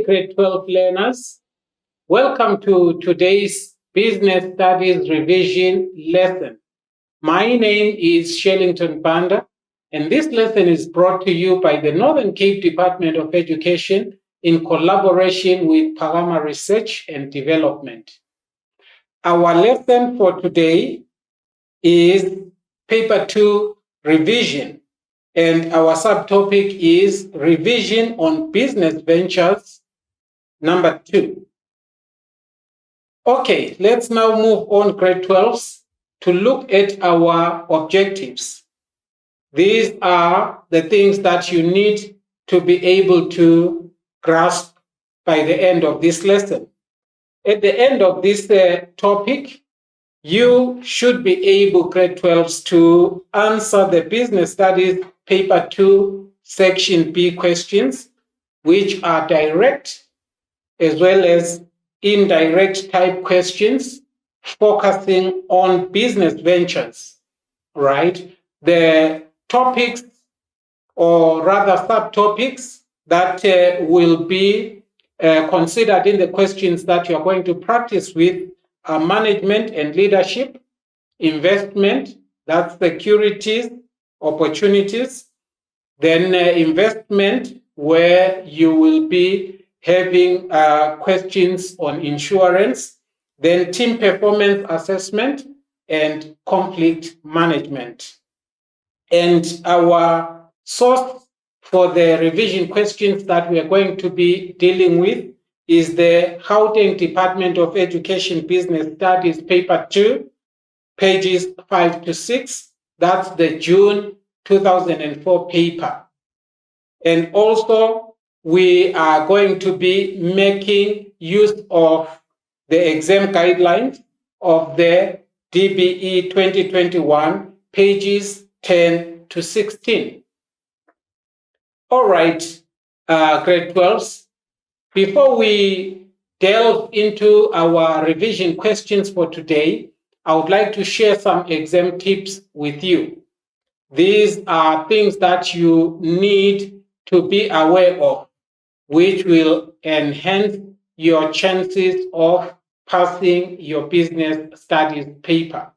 day, grade 12 learners. Welcome to today's Business Studies Revision lesson. My name is Shellington Banda, and this lesson is brought to you by the Northern Cape Department of Education in collaboration with Palama Research and Development. Our lesson for today is Paper 2 Revision, and our subtopic is Revision on Business Ventures, number 2. Okay, let's now move on, grade 12s, to look at our objectives. These are the things that you need to be able to grasp by the end of this lesson. At the end of this topic, you should be able, grade 12s, to answer the Business Studies Paper 2 Section B questions, which are direct as well as indirect type questions focusing on business ventures, right? The topics, or rather subtopics, that will be considered in the questions that you're going to practice with are management and leadership, investment, that's securities, opportunities, then investment, where you will be having questions on insurance, then team performance assessment, and conflict management. And our source for the revision questions that we are going to be dealing with is the Gauteng Department of Education Business Studies Paper 2, pages 5 to 6. That's the June 2004 paper. And also, we are going to be making use of the exam guidelines of the DBE 2021, pages 10 to 16. All right, grade 12s, before we delve into our revision questions for today, I would like to share some exam tips with you. These are things that you need to be aware of, which will enhance your chances of passing your business studies paper.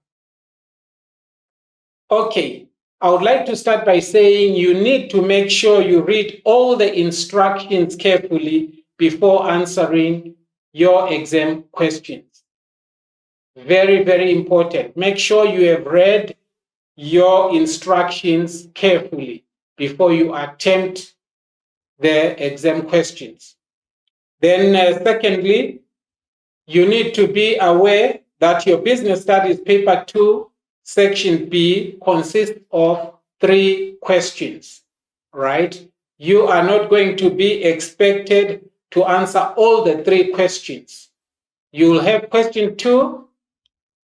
Okay, I would like to start by saying you need to make sure you read all the instructions carefully before answering your exam questions. Very, very important. Make sure you have read your instructions carefully before you attempt the exam questions. Then secondly, you need to be aware that your Business Studies Paper 2 Section B consists of 3 questions, right? You are not going to be expected to answer all the 3 questions. You will have question 2,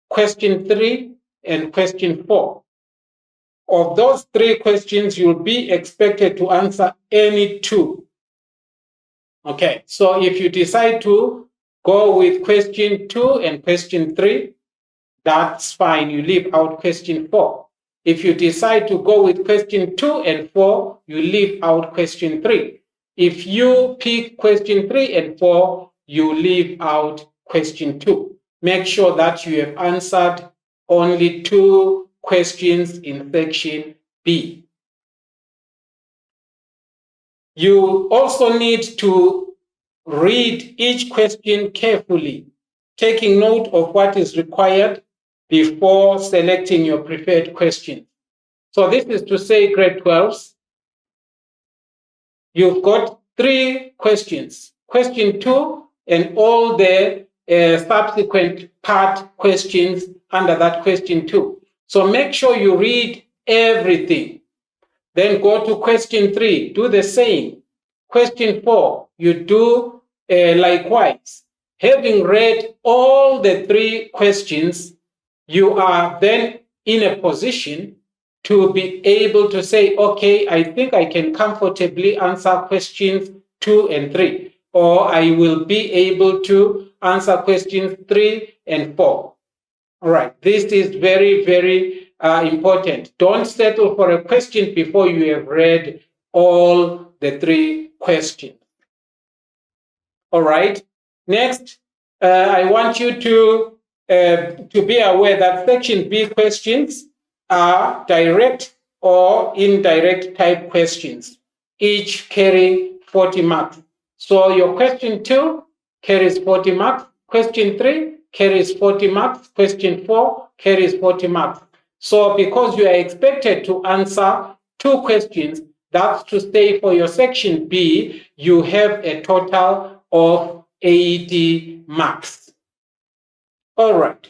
question 3, and question 4. Of those 3 questions, you'll be expected to answer any 2. Okay, so if you decide to go with question 2 and question 3, that's fine. You leave out question 4. If you decide to go with question 2 and 4, you leave out question 3. If you pick question 3 and 4, you leave out question 2. Make sure that you have answered only 2 questions in section B. You also need to read each question carefully, taking note of what is required before selecting your preferred question. So this is to say, grade 12s, you've got 3 questions. Question 2 and all the subsequent part questions under that question 2. So make sure you read everything. Then go to question 3, do the same. Question 4, you do likewise. Having read all the 3 questions, you are then in a position to be able to say, okay, I think I can comfortably answer questions 2 and 3, or I will be able to answer questions 3 and 4. All right, this is very, very important. Don't settle for a question before you have read all the 3 questions. All right. Next, I want you to be aware that section B questions are direct or indirect type questions, each carrying 40 marks. So your question 2 carries 40 marks, question 3 carries 40 marks, question 4 carries 40 marks. So because you are expected to answer 2 questions, that's to say for your section B, you have a total of 80 marks. All right.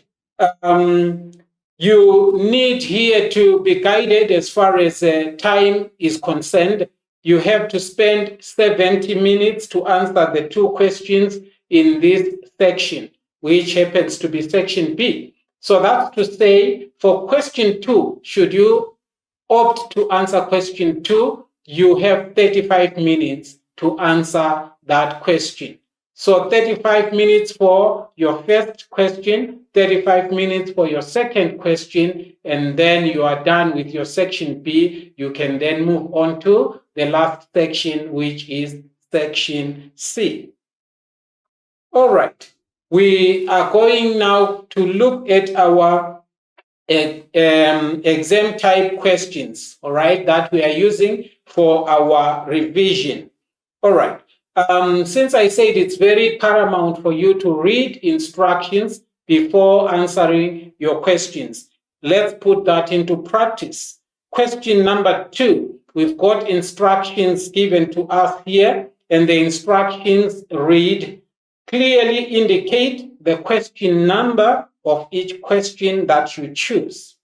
You need here to be guided as far as time is concerned. You have to spend 70 minutes to answer the 2 questions in this section, which happens to be section B. So that's to say, for question 2, should you opt to answer question 2, you have 35 minutes to answer that question. So 35 minutes for your first question, 35 minutes for your second question, and then you are done with your section B. You can then move on to the last section, which is section C. All right. We are going now to look at our exam type questions, all right, that we are using for our revision. All right. Since I said it's very paramount for you to read instructions before answering your questions, let's put that into practice. Question number 2, we've got instructions given to us here, and the instructions read, clearly indicate the question number of each question that you choose.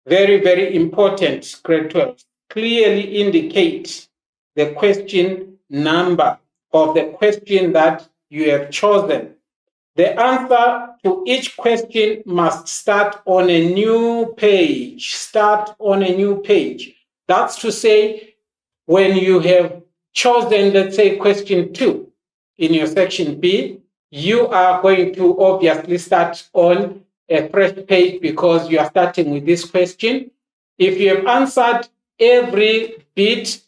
Very, very important, grade 12. Clearly indicate the question number of the question that you have chosen. The answer to each question must start on a new page. Start on a new page. That's to say, when you have chosen, let's say, question 2 in your section B, you are going to obviously start on a fresh page because you are starting with this question. If you have answered every bit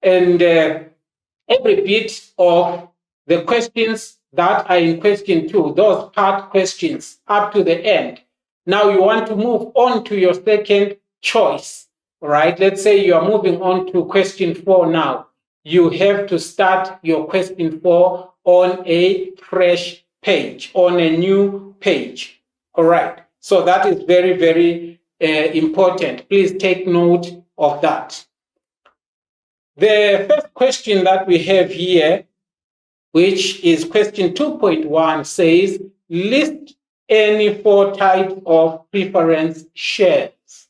and every bit of the questions that are in question 2, those part questions up to the end, now you want to move on to your second choice. All right, let's say you are moving on to question 4 now. You have to start your question 4 on a fresh page, on a new page. All right, so that is very, very important. Please take note of that. The first question that we have here, which is question 2.1, says, list any 4 types of preference shares.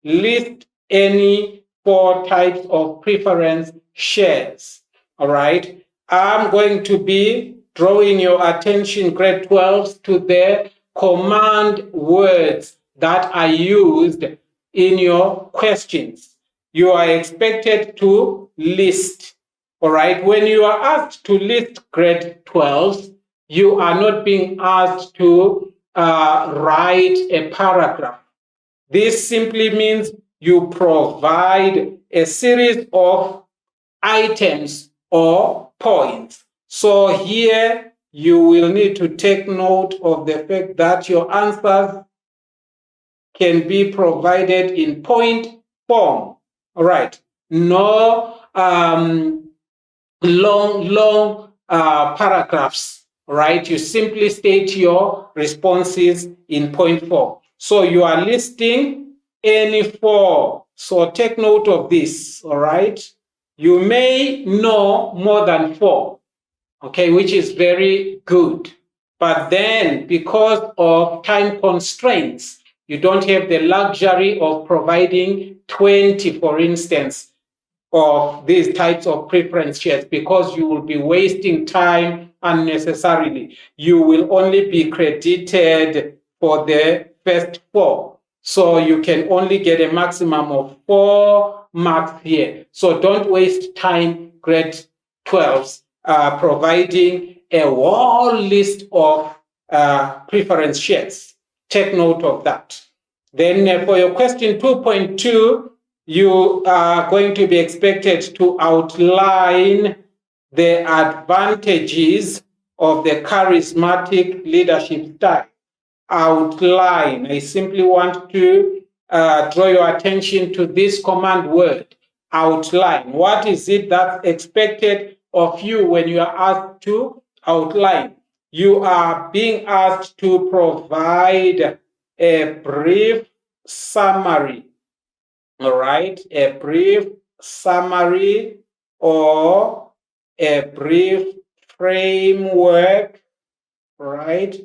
List any 4 types of preference shares. All right. I'm going to be drawing your attention, grade 12, to the command words that are used in your questions. You are expected to list. All right. When you are asked to list, grade 12, you are not being asked to write a paragraph. This simply means you provide a series of items or points. So here you will need to take note of the fact that your answers can be provided in point form. All right. No long paragraphs. Right. You simply state your responses in point form. So you are listing any 4. So take note of this. All right. You may know more than 4. Okay, which is very good. But then, because of time constraints, you don't have the luxury of providing 20, for instance, of these types of preference shares, because you will be wasting time unnecessarily. You will only be credited for the first 4. So you can only get a maximum of 4 marks here. So don't waste time, grade 12s, providing a whole list of preference shares. Take note of that. Then for your question 2.2, you are going to be expected to outline the advantages of the charismatic leadership style. Outline. I simply want to draw your attention to this command word, outline. What is it that's expected of you when you are asked to outline? You are being asked to provide a brief summary, all right? A brief summary or a brief framework, right?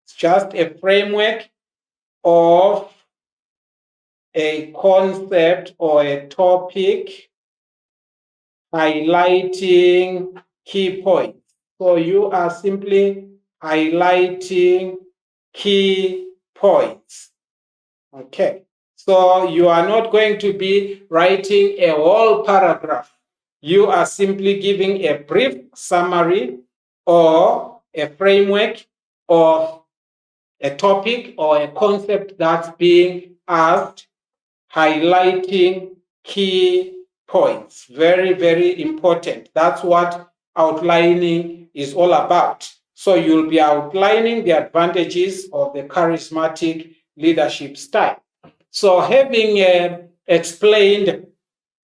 It's just a framework of a concept or a topic highlighting key points. So you are simply highlighting key points. Okay. So you are not going to be writing a whole paragraph. You are simply giving a brief summary or a framework of a topic or a concept that's being asked, highlighting key points. Very, very important. That's what outlining is all about. So you'll be outlining the advantages of the charismatic leadership style. So having explained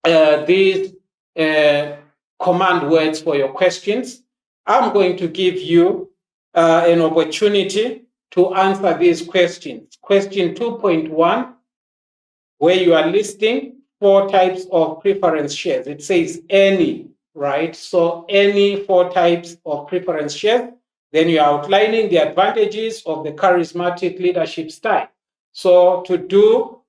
these command words for your questions, I'm going to give you an opportunity to answer these questions. Question 2.1, where you are listing 4 types of preference shares. It says any, right? So any 4 types of preference shares. Then you're outlining the advantages of the charismatic leadership style. So to do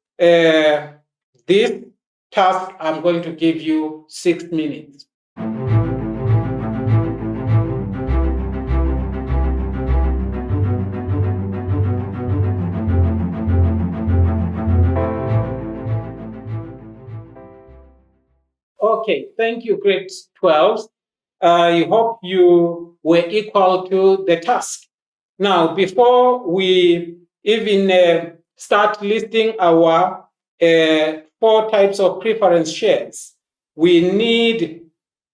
this task, I'm going to give you 6 minutes. Okay, thank you, grade 12. I hope you were equal to the task. Now, before we even start listing our 4 types of preference shares, we need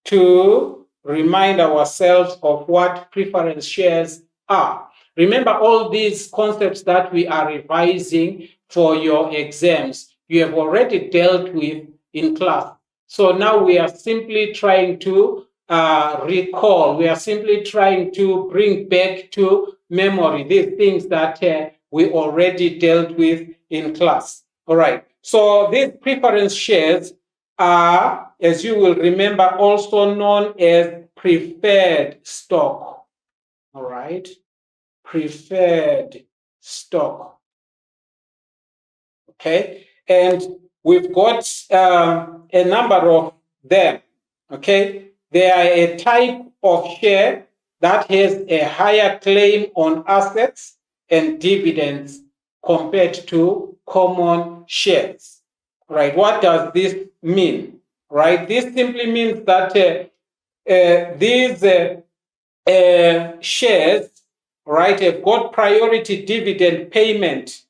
to remind ourselves of what preference shares are. Remember all these concepts that we are revising for your exams, you have already dealt with in class. So now we are simply trying to recall, we are simply trying to bring back to memory these things that we already dealt with in class. All right. So these preference shares are, as you will remember, also known as preferred stock. All right. Preferred stock. Okay. And we've got a number of them. Okay. They are a type of share that has a higher claim on assets and dividends compared to common shares. Right? What does this mean? Right? This simply means that these shares, right, have got priority dividend payment,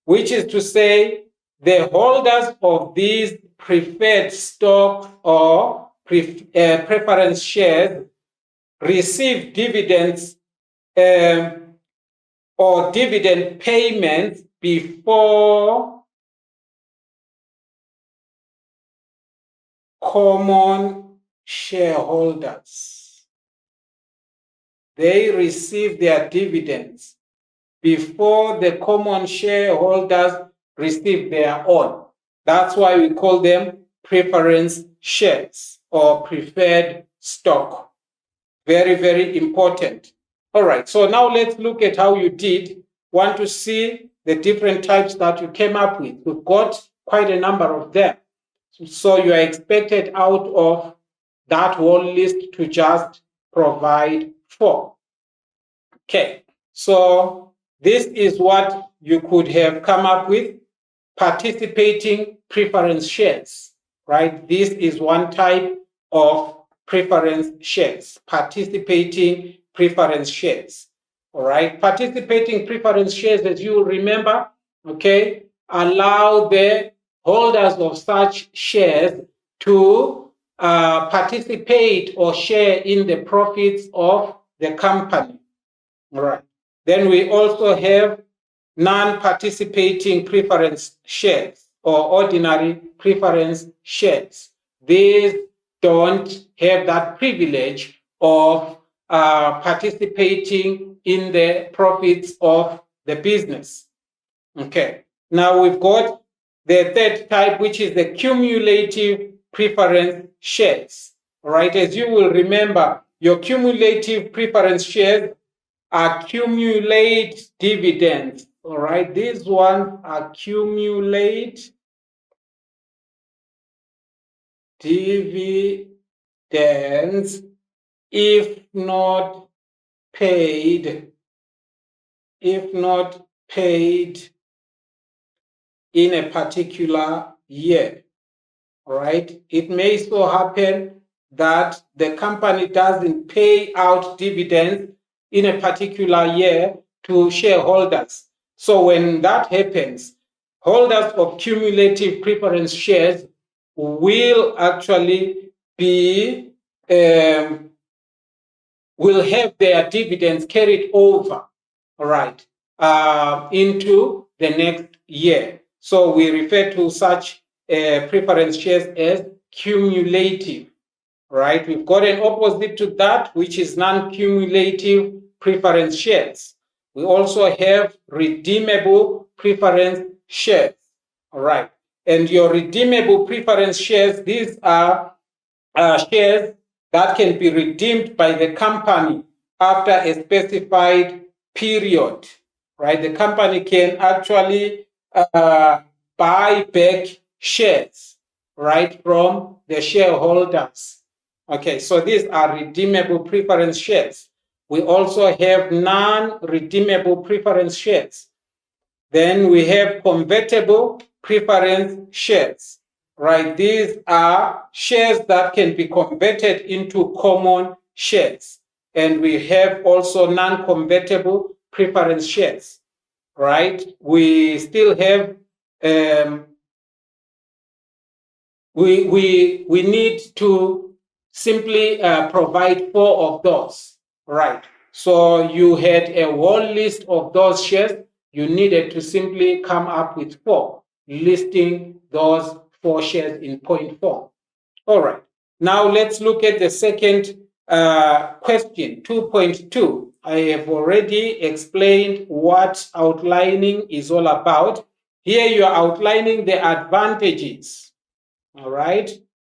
which is to say the holders of these preferred stock or preference shares receive dividends or dividend payments before common shareholders. They receive their dividends before the common shareholders receive their own. That's why we call them preference shares or preferred stock. Very, very important. All right, so now let's look at how you did. Want to see the different types that you came up with. We've got quite a number of them. So you are expected out of that whole list to just provide 4. Okay, so this is what you could have come up with. Participating preference shares, right? This is one type of preference shares, participating preference shares. All right, participating preference shares, as you remember, okay, allow the holders of such shares to participate or share in the profits of the company. All right. Then we also have non-participating preference shares or ordinary preference shares. These don't have that privilege of participating in the profits of the business. Okay. Now we've got the third type, which is the cumulative preference shares. All right. As you will remember, your cumulative preference shares accumulate dividends. All right. These ones accumulate dividends if not paid in a particular year. All right. It may so happen that the company doesn't pay out dividends in a particular year to shareholders. So when that happens, holders of cumulative preference shares will actually be will have their dividends carried over, all right, into the next year. So we refer to such preference shares as cumulative, right? We've got an opposite to that, which is non-cumulative preference shares. We also have redeemable preference shares, all right? And your redeemable preference shares, these are shares that can be redeemed by the company after a specified period, right? The company can actually buy back shares, right, from the shareholders. Okay, so these are redeemable preference shares. We also have non-redeemable preference shares. Then we have convertible preference shares, right? These are shares that can be converted into common shares. And we have also non-convertible preference shares, right? We still have we need to simply provide 4 of those, right? So you had a whole list of those shares. You needed to simply come up with 4, listing those 4 shares in point form. All right. Now let's look at the second question, 2.2. I have already explained what outlining is all about. Here you are outlining the advantages. All right.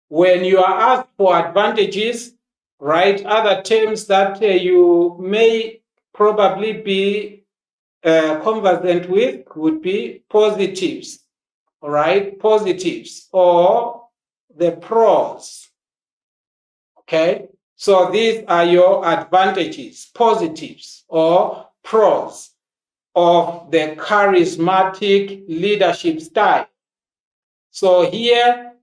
When you are asked for advantages, right, other terms that you may probably be conversant with would be positives. All right, positives or the pros. Okay, so these are your advantages, positives or pros of the charismatic leadership style. So here,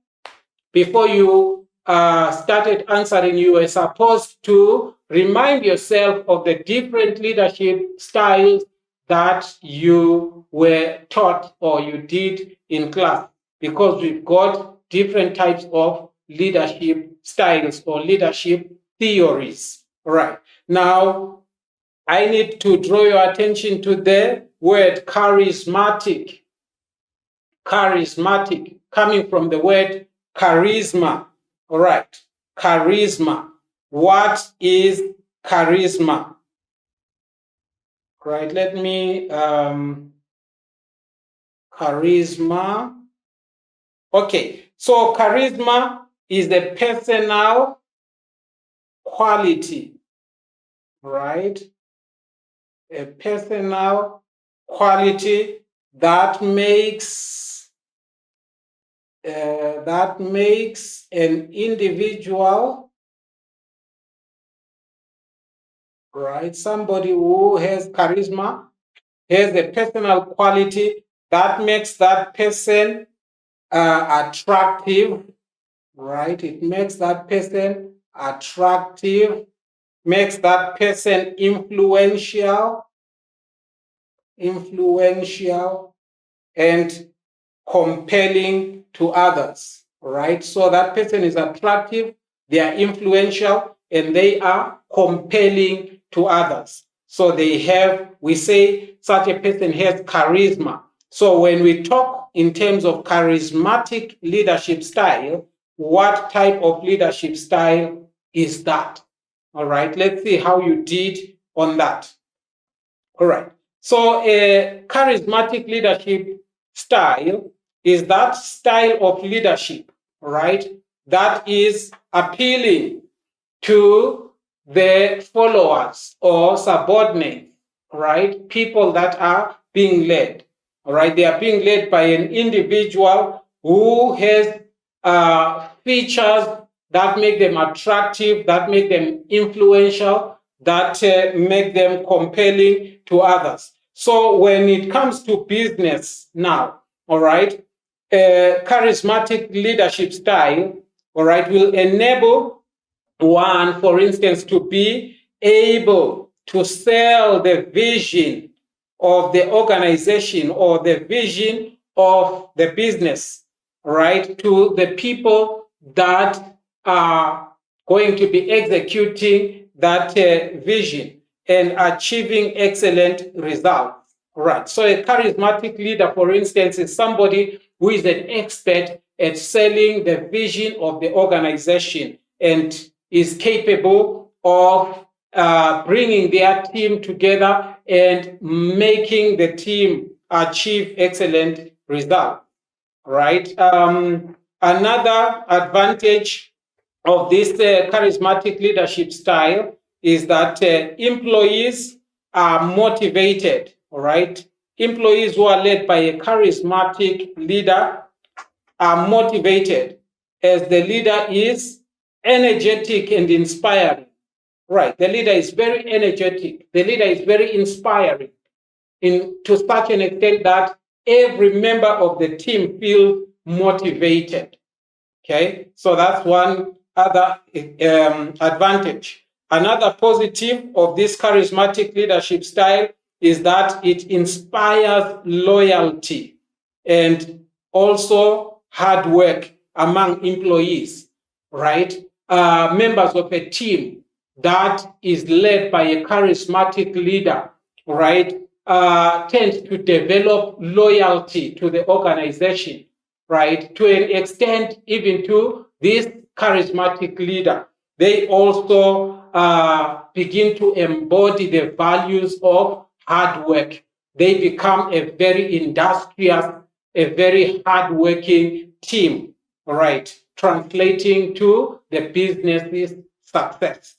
before you started answering, you were supposed to remind yourself of the different leadership styles that you were taught or you did in class, because we've got different types of leadership styles or leadership theories. All right. Now, I need to draw your attention to the word charismatic. Charismatic, coming from the word charisma. All right. Charisma. What is charisma? Right. Let me charisma. Okay. So charisma is the personal quality, right? A personal quality that makes an individual, right? Somebody who has charisma has a personal quality that makes that person attractive, right? It makes that person attractive, makes that person influential, and compelling to others. right? So that person is attractive, they are influential, and they are compelling to others. So they have, we say such a person has charisma. So when we talk in terms of charismatic leadership style, what type of leadership style is that? All right, let's see how you did on that. All right. So a charismatic leadership style is that style of leadership, right, that is appealing to the followers or subordinates, right? People that are being led, all right? They are being led by an individual who has features that make them attractive, that make them influential, that make them compelling to others. So when it comes to business now, all right, charismatic leadership style, all right, will enable one, for instance, to be able to sell the vision of the organization or the vision of the business, right, to the people that are going to be executing that vision and achieving excellent results. Right. So a charismatic leader, for instance, is somebody who is an expert at selling the vision of the organization and is capable of bringing their team together and making the team achieve excellent results. Right. Another advantage of this charismatic leadership style is that employees are motivated. All right. Employees who are led by a charismatic leader are motivated as the leader is energetic and inspiring. Right. The leader is very energetic. The leader is very inspiring to such an extent that every member of the team feels motivated. Okay. So that's one other advantage. Another positive of this charismatic leadership style is that it inspires loyalty and also hard work among employees, right? Members of a team that is led by a charismatic leader, right, tend to develop loyalty to the organization, right, to an extent even to this charismatic leader. They also begin to embody the values of hard work. They become a very industrious, a very hardworking team, right, translating to the business's success.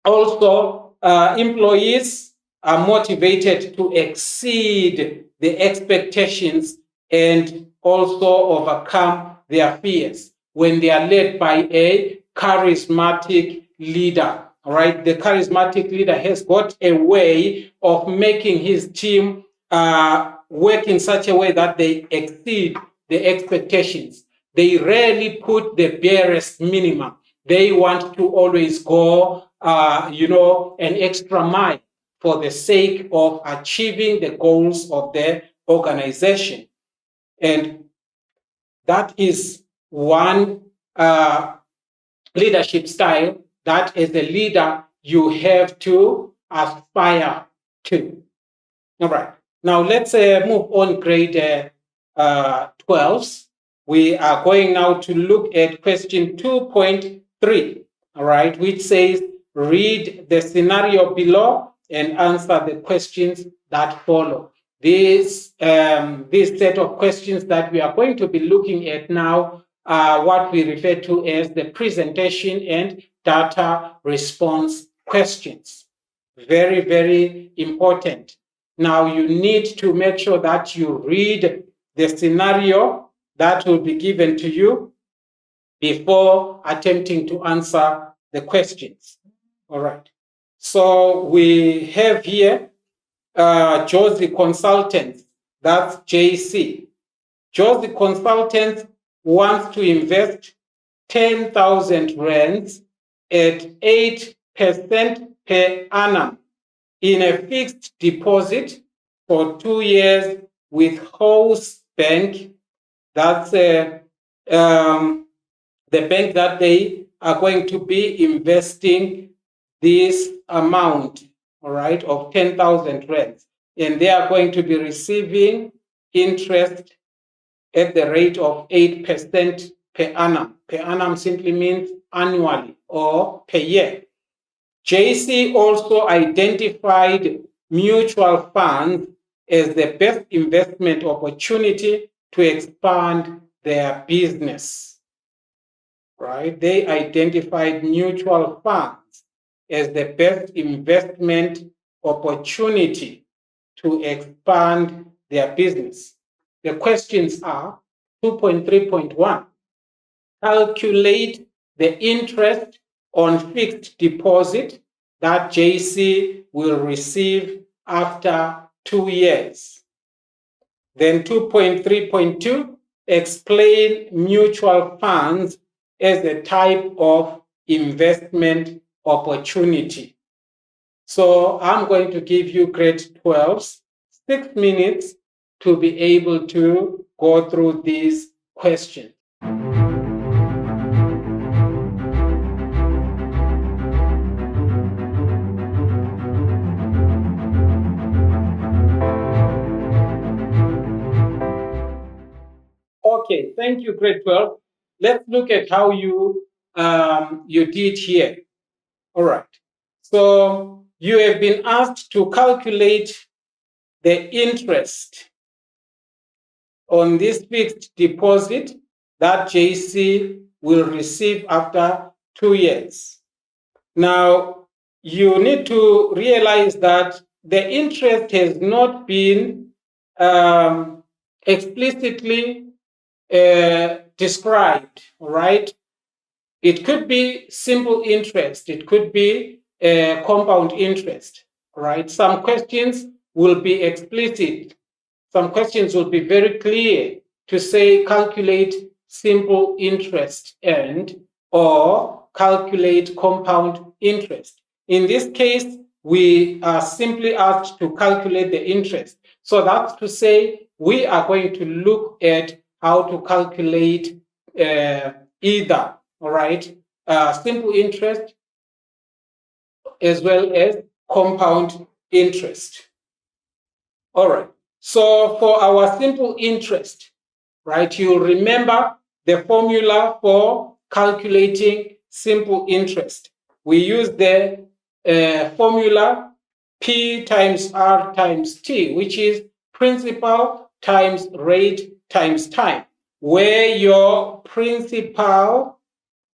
Also, employees are motivated to exceed the expectations and also overcome their fears when they are led by a charismatic leader. All right, the charismatic leader has got a way of making his team work in such a way that they exceed the expectations. They rarely put the barest minimum. They want to always go, an extra mile for the sake of achieving the goals of the organization. And that is one leadership style that as a leader you have to aspire to. All right. Now let's move on grade 12s. We are going now to look at question 2.3, all right, which says read the scenario below and answer the questions that follow. This set of questions that we are going to be looking at now are what we refer to as the presentation and data response questions. Very, very important. Now you need to make sure that you read the scenario that will be given to you before attempting to answer the questions. All right. So we have here Josie Consultants, that's JC. Josie Consultants wants to invest 10,000 rands at 8% per annum in a fixed deposit for 2 years with House Bank. That's the bank that they are going to be investing this amount, all right, of 10,000 rands, and they are going to be receiving interest at the rate of 8% per annum. Per annum simply means annually or per year. JC also identified mutual funds as the best investment opportunity to expand their business. Right? They identified mutual funds as the best investment opportunity to expand their business. The questions are 2.3.1. Calculate the interest on fixed deposit that JC will receive after 2 years. Then 2.3.2, explain mutual funds as a type of investment opportunity. So I'm going to give you grade 12's 6 minutes to be able to go through these questions. Okay, thank you, grade 12. Let's look at how you did here. All right. So you have been asked to calculate the interest on this fixed deposit that JC will receive after 2 years. Now, you need to realize that the interest has not been explicitly described, right? It could be simple interest, it could be compound interest, right? Some questions will be explicit, some questions will be very clear to say calculate simple interest and or calculate compound interest. In this case, we are simply asked to calculate the interest. So that's to say we are going to look at how to calculate either, all right, simple interest as well as compound interest. All right. So for our simple interest, right, you remember the formula for calculating simple interest. We use the formula P times R times T, which is principal times rate times time, where your principal,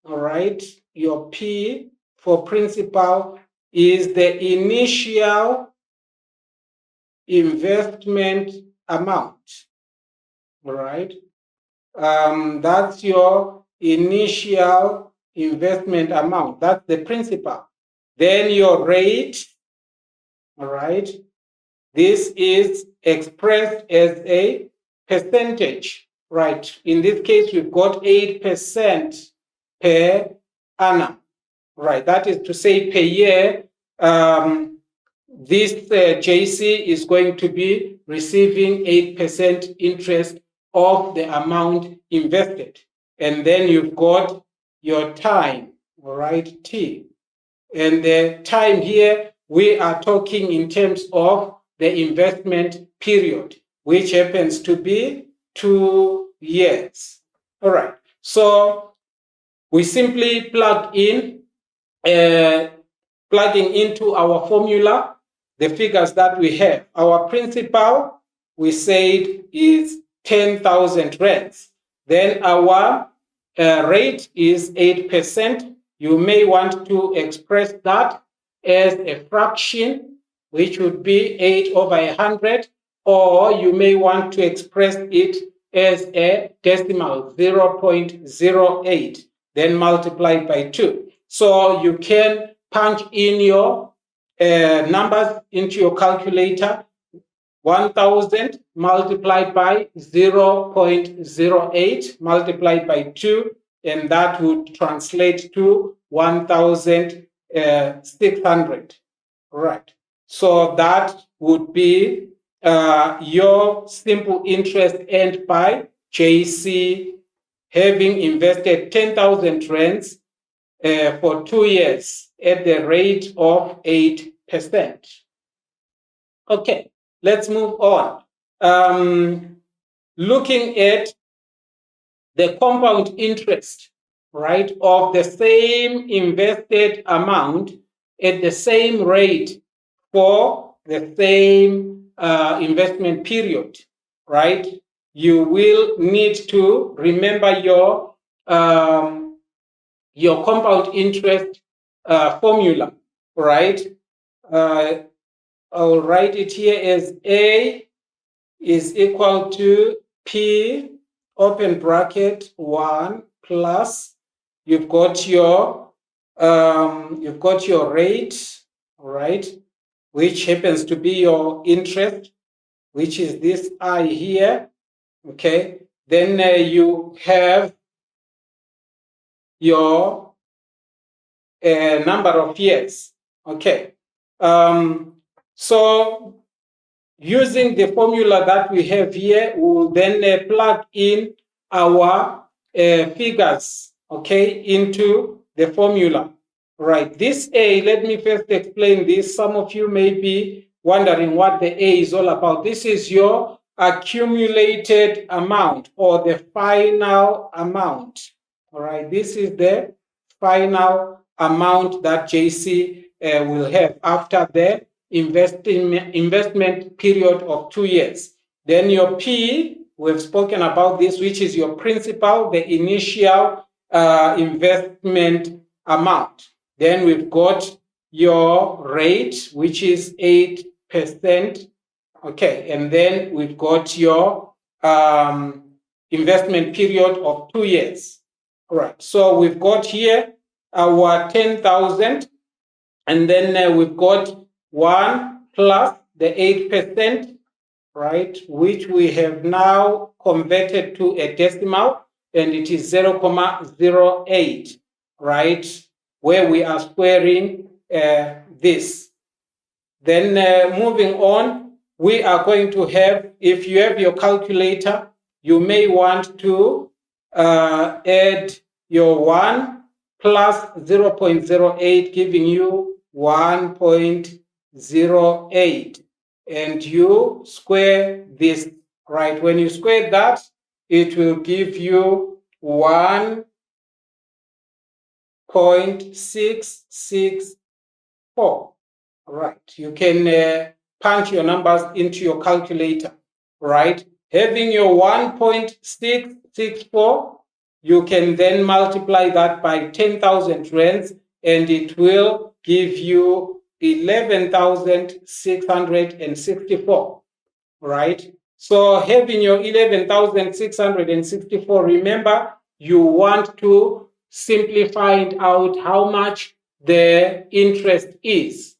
all right, your P for principal is the initial investment amount, all right? That's your initial investment amount. That's the principal. Then your rate, all right? This is expressed as a percentage, right? In this case, we've got 8% per annum, right? That is to say per year, this JC is going to be receiving 8% interest of the amount invested. And then you've got your time, all right, T. And the time here, we are talking in terms of the investment period, which happens to be 2 years. All right. So we simply plug in, plugging into our formula, the figures that we have. Our principal, we said, is 10,000 rands. Then our rate is 8%. You may want to express that as a fraction, which would be 8 over 100, or you may want to express it as a decimal, 0.08, then multiplied by 2. So you can punch in your numbers into your calculator. 1,000 multiplied by 0.08 multiplied by 2, and that would translate to 1,600. Right. So that would be your simple interest earned by JC having invested 10,000 rands for 2 years at the rate of 8%. Okay, let's move on. Looking at the compound interest, right, of the same invested amount at the same rate for the same investment period, right? You will need to remember your compound interest formula, right? I'll write it here as A is equal to P open bracket 1 plus you've got your rate, right, which happens to be your interest, which is this I here. Okay, then you have your number of years. Okay, so using the formula that we have here, we'll then plug in our figures, okay, into the formula. Right, this A, let me first explain this. Some of you may be wondering what the A is all about. This is your accumulated amount or the final amount. All right, this is the final amount that JC will have after the investment period of 2 years. Then your P, we've spoken about this, which is your principal, the initial investment amount. Then we've got your rate, which is 8%. Okay, and then we've got your investment period of 2 years. All right, so we've got here our 10,000, and then we've got 1 plus the 8%, right, which we have now converted to a decimal, and it is 0.08, right, where we are squaring this. Then moving on, we are going to have, if you have your calculator, you may want to add your 1 plus 0.08, giving you 1.08, and you square this, right? When you square that, it will give you 1.664. Right, you can punch your numbers into your calculator, right? Having your 1.664, you can then multiply that by 10,000 rands, and it will give you 11,664, right? So having your 11,664, remember, you want to simply find out how much the interest is,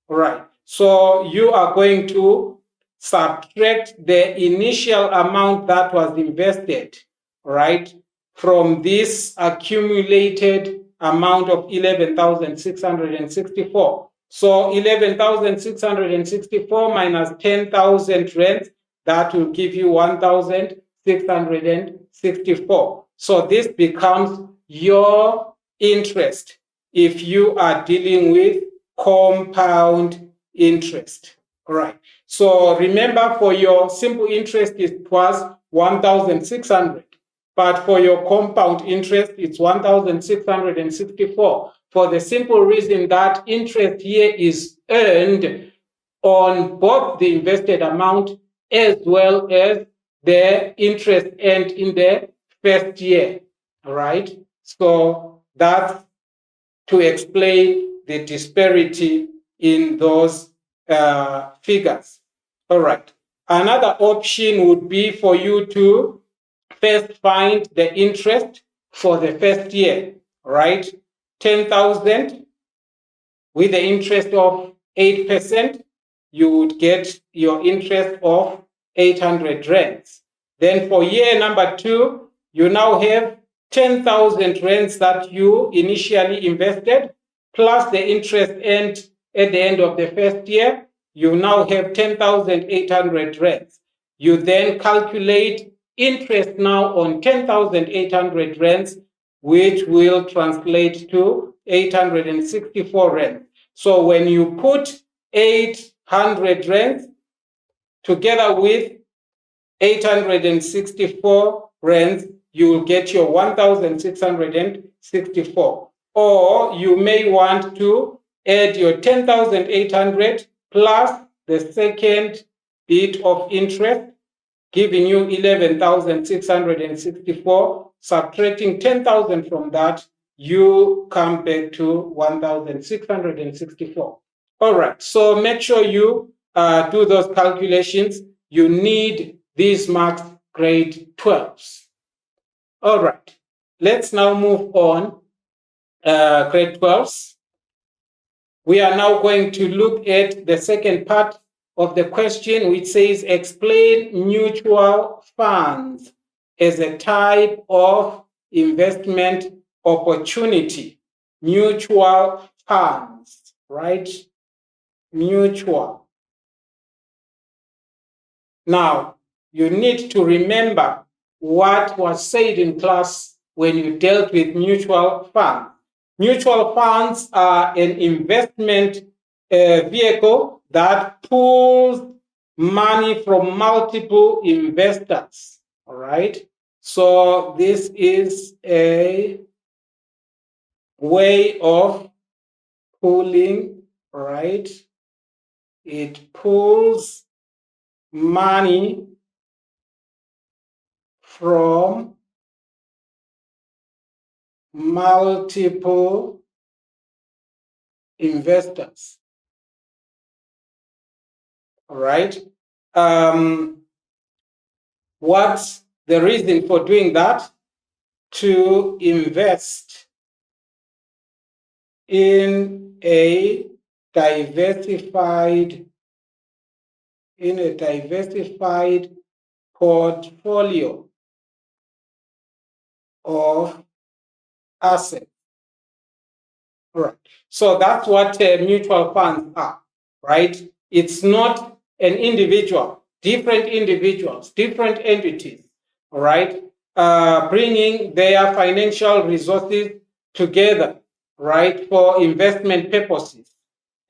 right? So you are going to subtract the initial amount that was invested, right, from this accumulated amount of 11,664. So 11,664 minus 10,000 rands, that will give you 1,664. So this becomes your interest if you are dealing with compound interest. All right. So remember, for your simple interest, it was 1,600. But for your compound interest, it's 1,664, for the simple reason that interest here is earned on both the invested amount as well as the interest earned in the first year. All right. So that's to explain the disparity in those figures. All right. Another option would be for you to first find the interest for the first year, right? 10,000 with the interest of 8%, you would get your interest of 800 rands. Then for year number 2, you now have 10,000 rands that you initially invested, plus the interest earned at the end of the first year. You now have 10,800 rands. You then calculate interest now on 10,800 rands, which will translate to 864 rands. So when you put 800 rands together with 864 rands, you will get your 1,664. Or you may want to add your 10,800 plus the second bit of interest, giving you 11,664. Subtracting 10,000 from that, you come back to 1,664. All right, so make sure you do those calculations. You need these marks grade 12s. All right, let's now move on. Grade 12s. We are now going to look at the second part of the question, which says explain mutual funds as a type of investment opportunity. Mutual funds, right? Mutual. Now, you need to remember what was said in class when you dealt with mutual funds. Mutual funds are an investment vehicle that pulls money from multiple investors. All right. So this is a way of pulling, right? It pulls money from multiple investors. All right. What's the reason for doing that? To invest in a diversified portfolio of assets. Right. So that's what mutual funds are, right? It's not an individual, different individuals, different entities, all right, bringing their financial resources together, right, for investment purposes.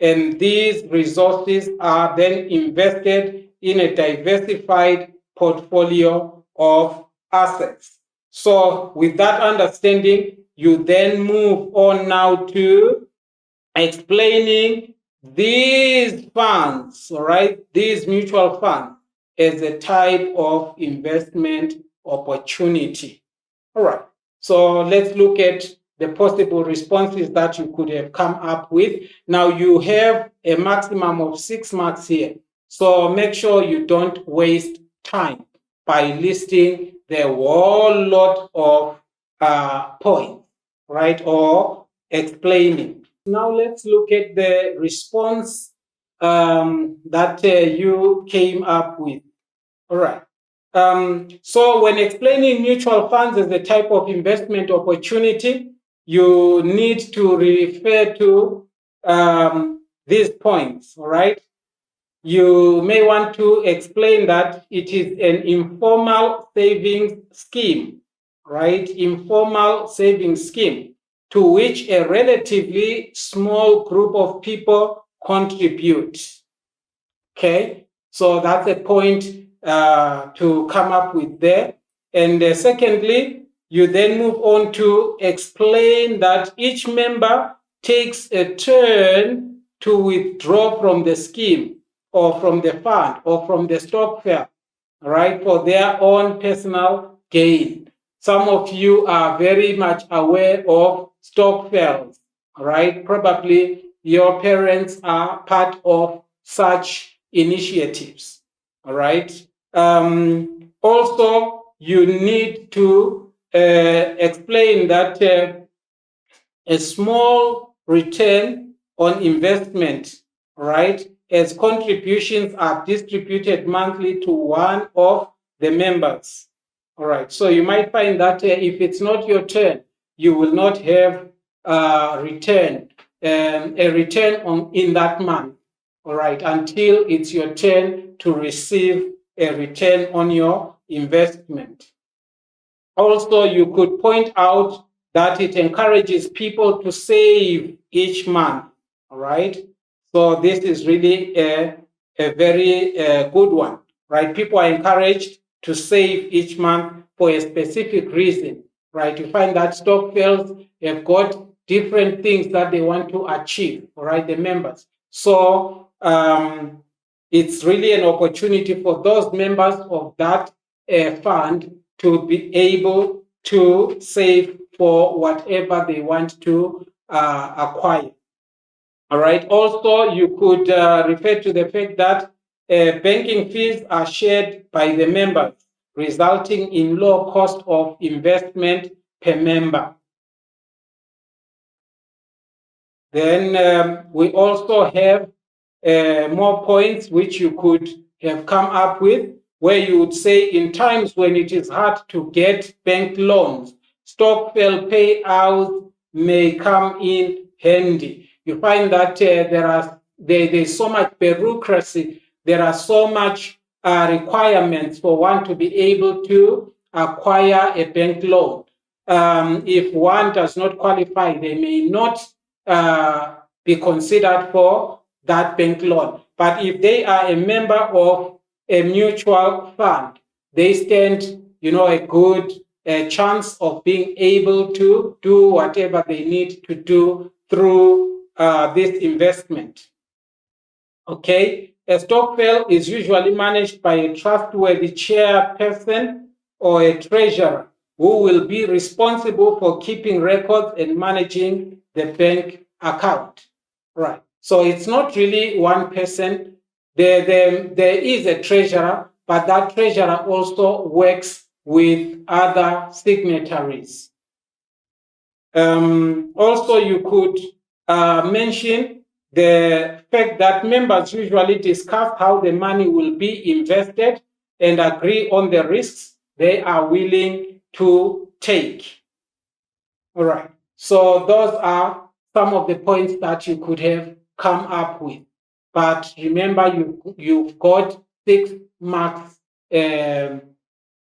And these resources are then invested in a diversified portfolio of assets. So with that understanding, you then move on now to explaining these funds, all right, these mutual funds as a type of investment opportunity. All right, so let's look at the possible responses that you could have come up with. Now you have a maximum of 6 marks here. So make sure you don't waste time by listing the whole lot of points, right, or explaining. Now let's look at the response that you came up with. All right. So when explaining mutual funds as a type of investment opportunity, you need to refer to these points, all right? You may want to explain that it is an informal savings scheme, right? Informal savings scheme to which a relatively small group of people contribute. Okay, so that's a point to come up with there. And secondly, you then move on to explain that each member takes a turn to withdraw from the scheme or from the fund or from the stokvel, right, for their own personal gain. Some of you are very much aware of stokvels, right? Probably your parents are part of such initiatives, all right? Also, you need to explain that a small return on investment, right, as contributions are distributed monthly to one of the members. All right, so you might find that if it's not your turn, you will not have a return on in that month. All right, until it's your turn to receive a return on your investment. Also, you could point out that it encourages people to save each month. All right. So this is really a very good one, right? People are encouraged to save each month for a specific reason, right? You find that Stockfels have got different things that they want to achieve, all right, the members. So it's really an opportunity for those members of that fund to be able to save for whatever they want to acquire. All right. Also, you could refer to the fact that banking fees are shared by the members, resulting in low cost of investment per member. Then we also have more points which you could have come up with, where you would say in times when it is hard to get bank loans, Stockfel payouts may come in handy. You find that there's so much bureaucracy, there are so much requirements for one to be able to acquire a bank loan. If one does not qualify, they may not be considered for that bank loan. But if they are a member of a mutual fund, they stand, a good chance of being able to do whatever they need to do through this investment. Okay, a Stockfel is usually managed by a trustworthy chairperson or a treasurer who will be responsible for keeping records and managing the bank account. Right. So it's not really one person. There is a treasurer, but that treasurer also works with other signatories. Also, you could mention the fact that members usually discuss how the money will be invested and agree on the risks they are willing to take. All right. So those are some of the points that you could have come up with. But remember, you've got 6 marks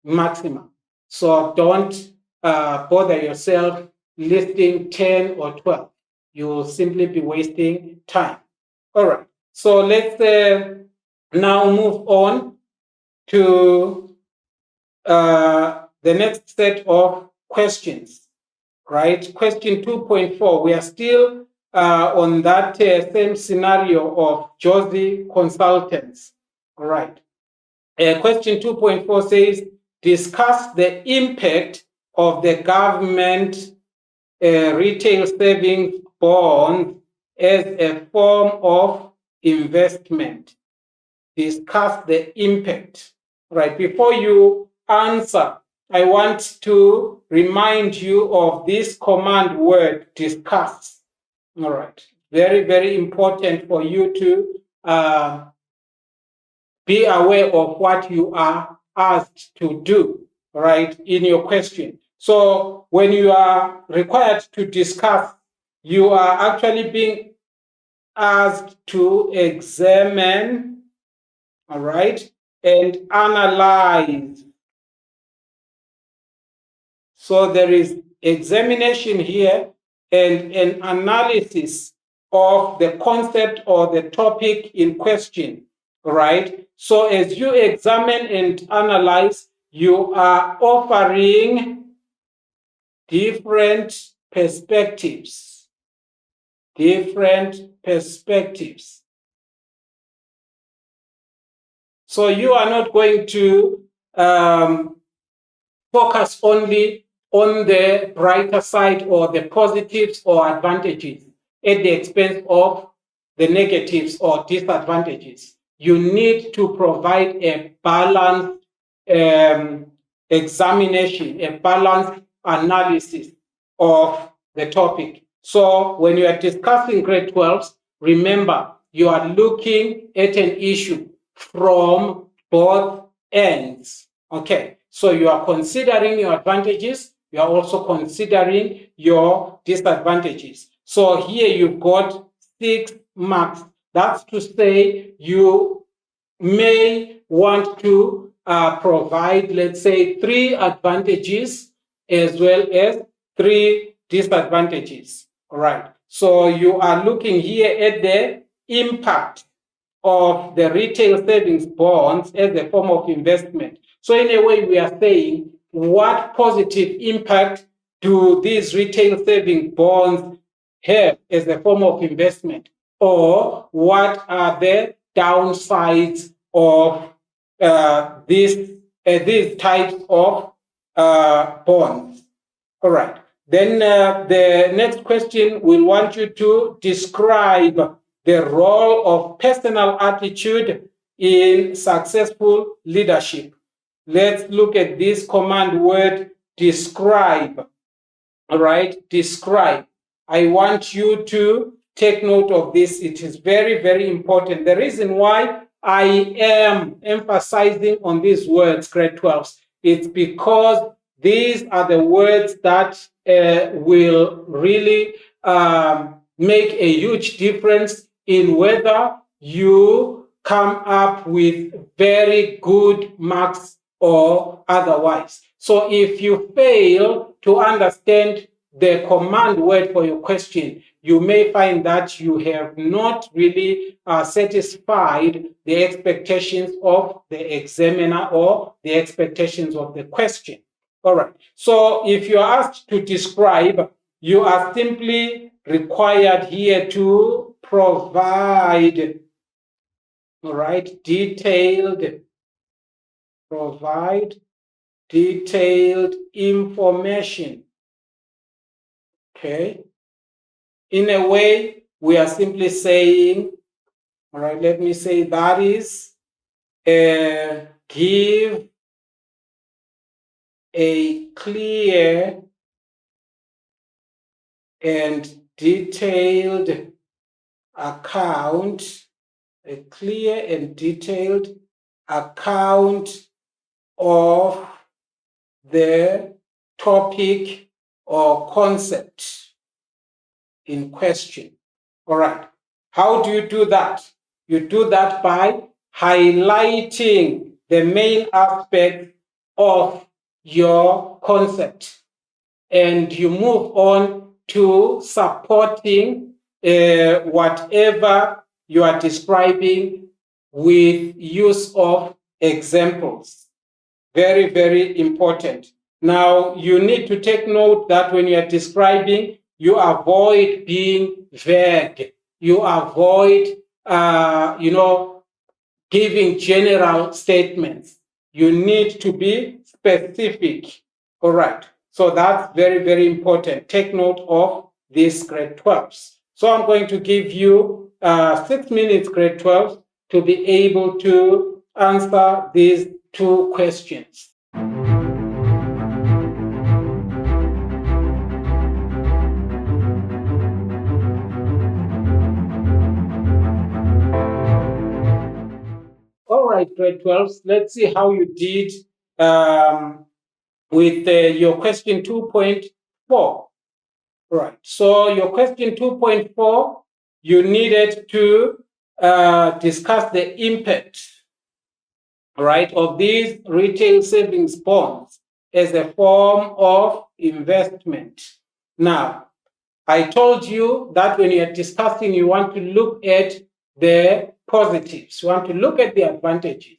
maximum. So don't bother yourself listing 10 or 12. You will simply be wasting time. All right. So let's now move on to the next set of questions. Right? Question 2.4. We are still on that same scenario of Josie Consultants. All right. Question 2.4 says, discuss the impact of the government retail savings bond as a form of investment. Discuss the impact. Right. Before you answer, I want to remind you of this command word, discuss. All right. Very, very important for you to be aware of what you are asked to do, right, in your question. So when you are required to discuss, you are actually being asked to examine, all right, and analyze. So there is examination here and an analysis of the concept or the topic in question, right? So as you examine and analyze, you are offering different perspectives. Different perspectives. So you are not going to focus only on the brighter side or the positives or advantages at the expense of the negatives or disadvantages. You need to provide a balanced examination, a balanced analysis of the topic. So when you are discussing grade 12s, remember you are looking at an issue from both ends. Okay, so you are considering your advantages, you are also considering your disadvantages. So here you've got 6 marks. That's to say you may want to provide, let's say, 3 advantages as well as 3 disadvantages. All right. So you are looking here at the impact of the retail savings bonds as a form of investment. So in a way, we are saying, what positive impact do these retail savings bonds have as a form of investment? Or what are the downsides of these types of bonds? All right. Then the next question, we want you to describe the role of personal attitude in successful leadership. Let's look at this command word, describe. All right, describe. I want you to take note of this. It is very, very important. The reason why I am emphasizing on these words, grade 12s, it's because these are the words that will really make a huge difference in whether you come up with very good marks or otherwise. So if you fail to understand the command word for your question, you may find that you have not really satisfied the expectations of the examiner or the expectations of the question. All right. So if you are asked to describe, you are simply required here to provide, all right, provide detailed information. Okay. In a way, we are simply saying, all right, let me say that is, give a clear and detailed account, a clear and detailed account of the topic or concept in question. All right. How do you do that? You do that by highlighting the main aspect of your concept, and you move on to supporting whatever you are describing with use of examples. Very, very important. Now, you need to take note that when you are describing, you avoid being vague. You avoid, giving general statements. You need to be specific. All right. So that's very, very important. Take note of this, grade 12s. So I'm going to give you 6 minutes, grade 12s, to be able to answer these 2 questions. All right, grade 12s, let's see how you did with your question 2.4. Right, so your question 2.4, you needed to discuss the impact, right, of these retail savings bonds as a form of investment. Now, I told you that when you're discussing, you want to look at the positives, you want to look at the advantages.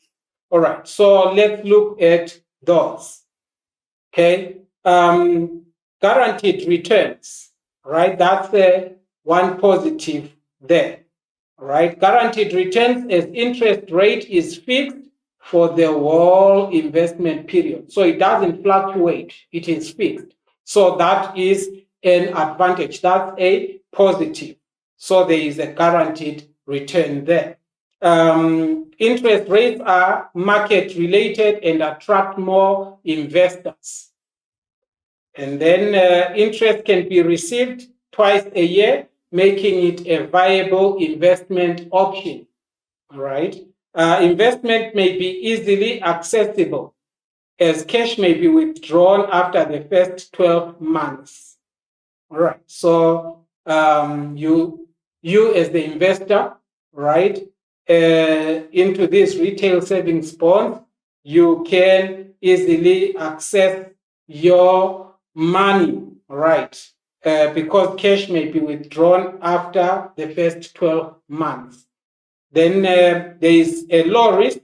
All right, so let's look at those. Okay, guaranteed returns, right? That's one positive there, right? Guaranteed returns as interest rate is fixed for the whole investment period. So it doesn't fluctuate, it is fixed. So that is an advantage, that's a positive. So there is a guaranteed return there. Interest rates are market related and attract more investors. And then interest can be received twice a year, making it a viable investment option. All right. Investment may be easily accessible, as cash may be withdrawn after the first 12 months. All right. So you as the investor, right, into this retail savings bond, you can easily access your money, right? Because cash may be withdrawn after the first 12 months. Then there is a low risk,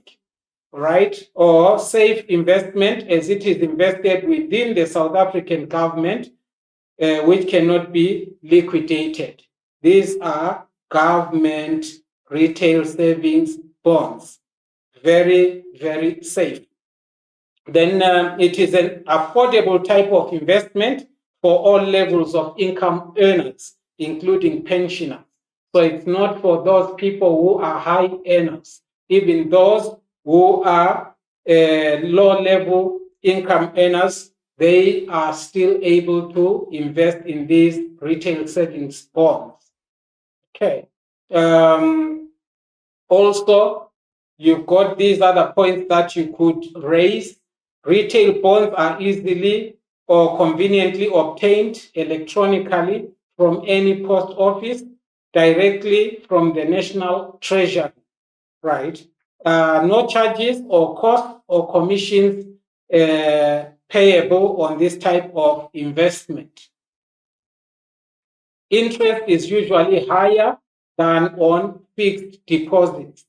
right, or safe investment, as it is invested within the South African government, which cannot be liquidated. These are government retail savings bonds. Very, very safe. Then it is an affordable type of investment for all levels of income earners, including pensioners. So it's not for those people who are high earners. Even those who are low level income earners, they are still able to invest in these retail savings bonds. Okay. Also, you've got these other points that you could raise. Retail bonds are easily or conveniently obtained electronically from any post office, directly from the National Treasury, right? No charges or costs or commissions payable on this type of investment. Interest is usually higher than on fixed deposits.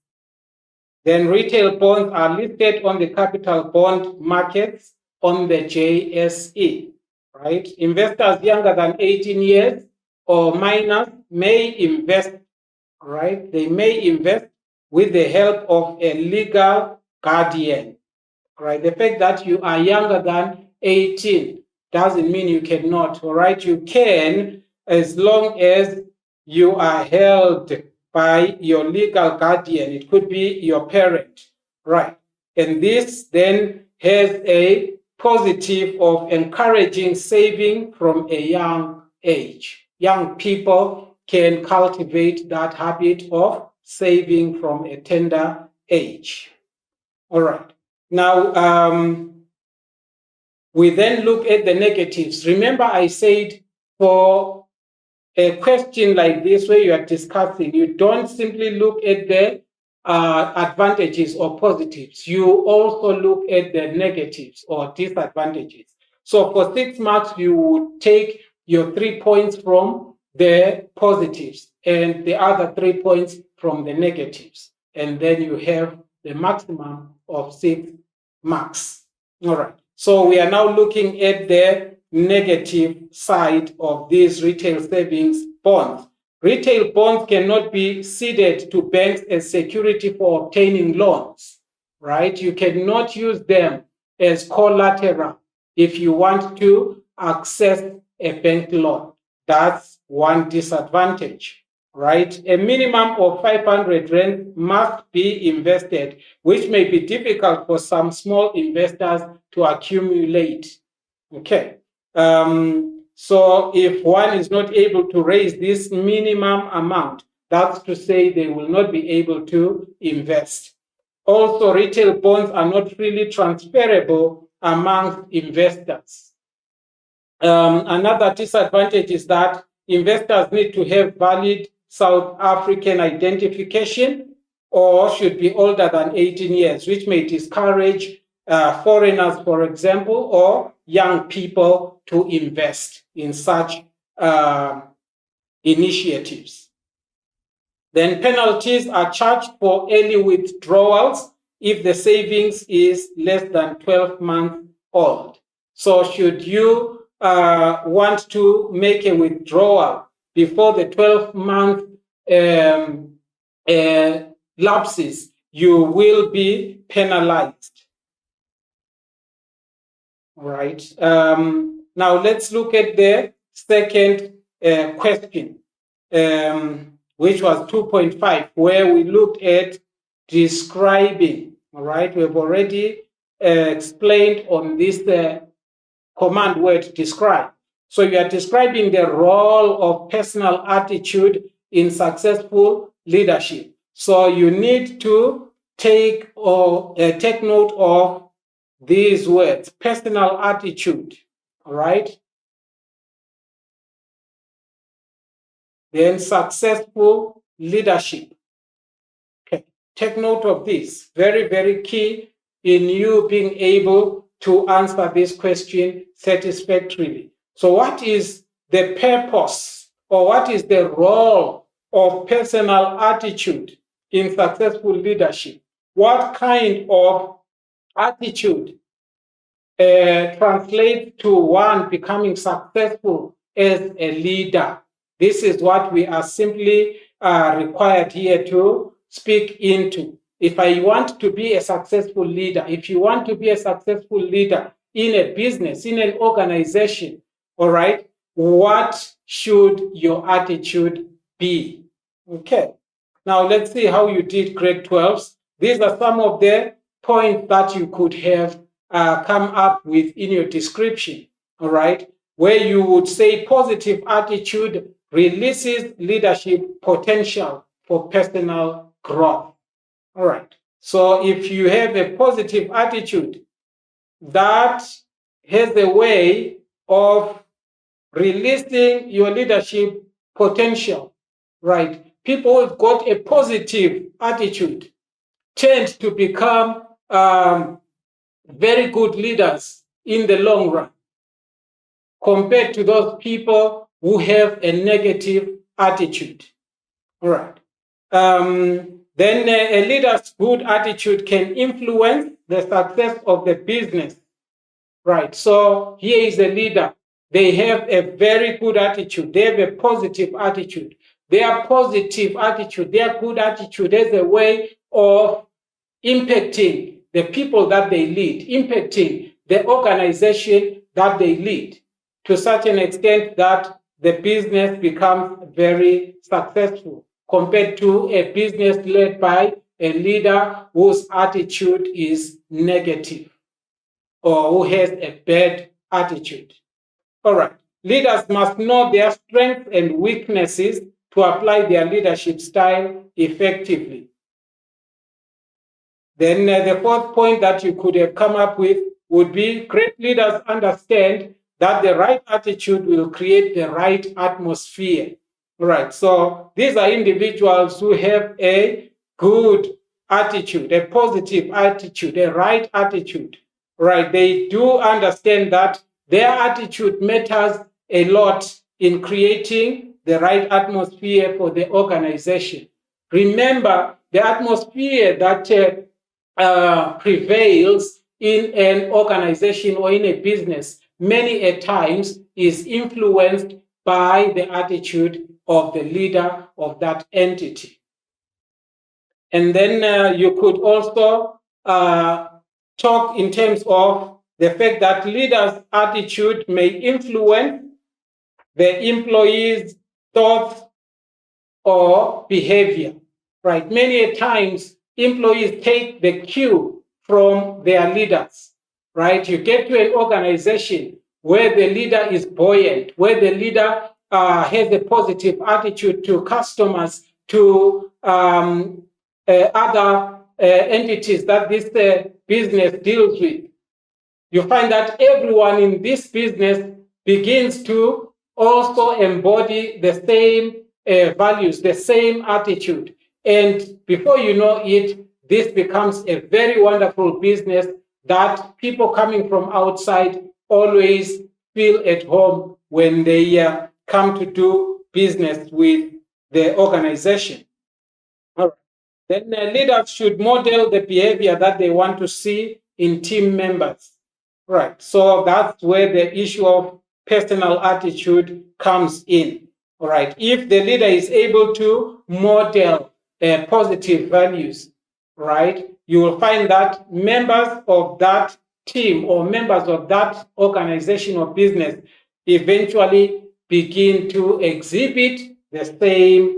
Then retail bonds are listed on the capital bond markets on the JSE, right? Investors younger than 18 years or minors may invest, right? They may invest with the help of a legal guardian, right? The fact that you are younger than 18 doesn't mean you cannot, all right? You can, as long as you are held by your legal guardian. It could be your parent, right? And this then has a positive of encouraging saving from a young age. Young people can cultivate that habit of saving from a tender age. All right. Now, we then look at the negatives. Remember, I said for a question like this, where you are discussing, you don't simply look at the advantages or positives. You also look at the negatives or disadvantages. So for 6 marks, you would take your 3 points from the positives and the other 3 points from the negatives. And then you have the maximum of 6 marks. All right. So we are now looking at the negative side of these retail savings bonds. Retail bonds cannot be ceded to banks as security for obtaining loans, right? You cannot use them as collateral if you want to access a bank loan. That's one disadvantage, right? A minimum of 500 rand must be invested, which may be difficult for some small investors to accumulate. Okay. So if one is not able to raise this minimum amount, that's to say they will not be able to invest. Also, retail bonds are not freely transferable amongst investors. Another disadvantage is that investors need to have valid South African identification or should be older than 18 years, which may discourage foreigners, for example, or young people to invest in such initiatives. Then penalties are charged for early withdrawals if the savings is less than 12 months old. So should you want to make a withdrawal before the 12-month lapses, you will be penalized. All right. Now let's look at the second question, which was 2.5, where we looked at describing. All right. We've already explained on this command word describe. So you are describing the role of personal attitude in successful leadership. So you need to take note of these words: personal attitude. All right. Then successful leadership. Okay. Take note of this. Very, very key in you being able to answer this question satisfactorily. So what is the purpose or what is the role of personal attitude in successful leadership? What kind of attitude translates to one becoming successful as a leader? This is what we are simply required here to speak into. If I want to be a successful leader, if you want to be a successful leader in a business, in an organization, all right, what should your attitude be? Okay. Now let's see how you did grade 12s. These are some of the points that you could have come up with in your description, all right, where you would say positive attitude releases leadership potential for personal growth. All right. So if you have a positive attitude that has a way of releasing your leadership potential, right? People who've got a positive attitude tend to become very good leaders in the long run compared to those people who have a negative attitude. All right. Then a leader's good attitude can influence the success of the business. Right. So here is a leader. They have a very good attitude. They have a positive attitude. Their positive attitude, their good attitude is a way of impacting the people that they lead, impacting the organization that they lead to such an extent that the business becomes very successful compared to a business led by a leader whose attitude is negative or who has a bad attitude. All right. Leaders must know their strengths and weaknesses to apply their leadership style effectively. Then the fourth point that you could have come up with would be great leaders understand that the right attitude will create the right atmosphere. All right. So these are individuals who have a good attitude, a positive attitude, a right attitude. Right. They do understand that their attitude matters a lot in creating the right atmosphere for the organization. Remember, the atmosphere that prevails in an organization or in a business many a times is influenced by the attitude of the leader of that entity. And then you could also talk in terms of the fact that leaders' attitude may influence the employees' thoughts or behavior, right? Many times, employees take the cue from their leaders, right? You get to an organization where the leader is buoyant, where the leader has a positive attitude to customers, to other entities that this business deals with. You find that everyone in this business begins to also embody the same values, the same attitude. And before you know it, this becomes a very wonderful business that people coming from outside always feel at home when they come to do business with the organization. All right. Then leaders should model the behavior that they want to see in team members. Right. So that's where the issue of personal attitude comes in. All right. If the leader is able to model positive values, right, you will find that members of that team or members of that organization or business eventually begin to exhibit the same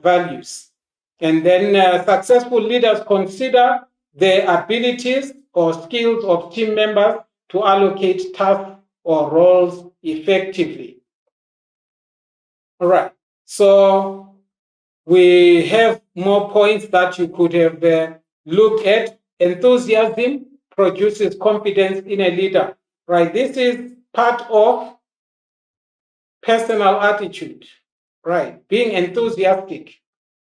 values. And then successful leaders consider the abilities or skills of team members to allocate tasks or roles effectively. All right. So we have more points that you could have looked at. Enthusiasm produces confidence in a leader. Right. This is part of personal attitude. Right. Being enthusiastic.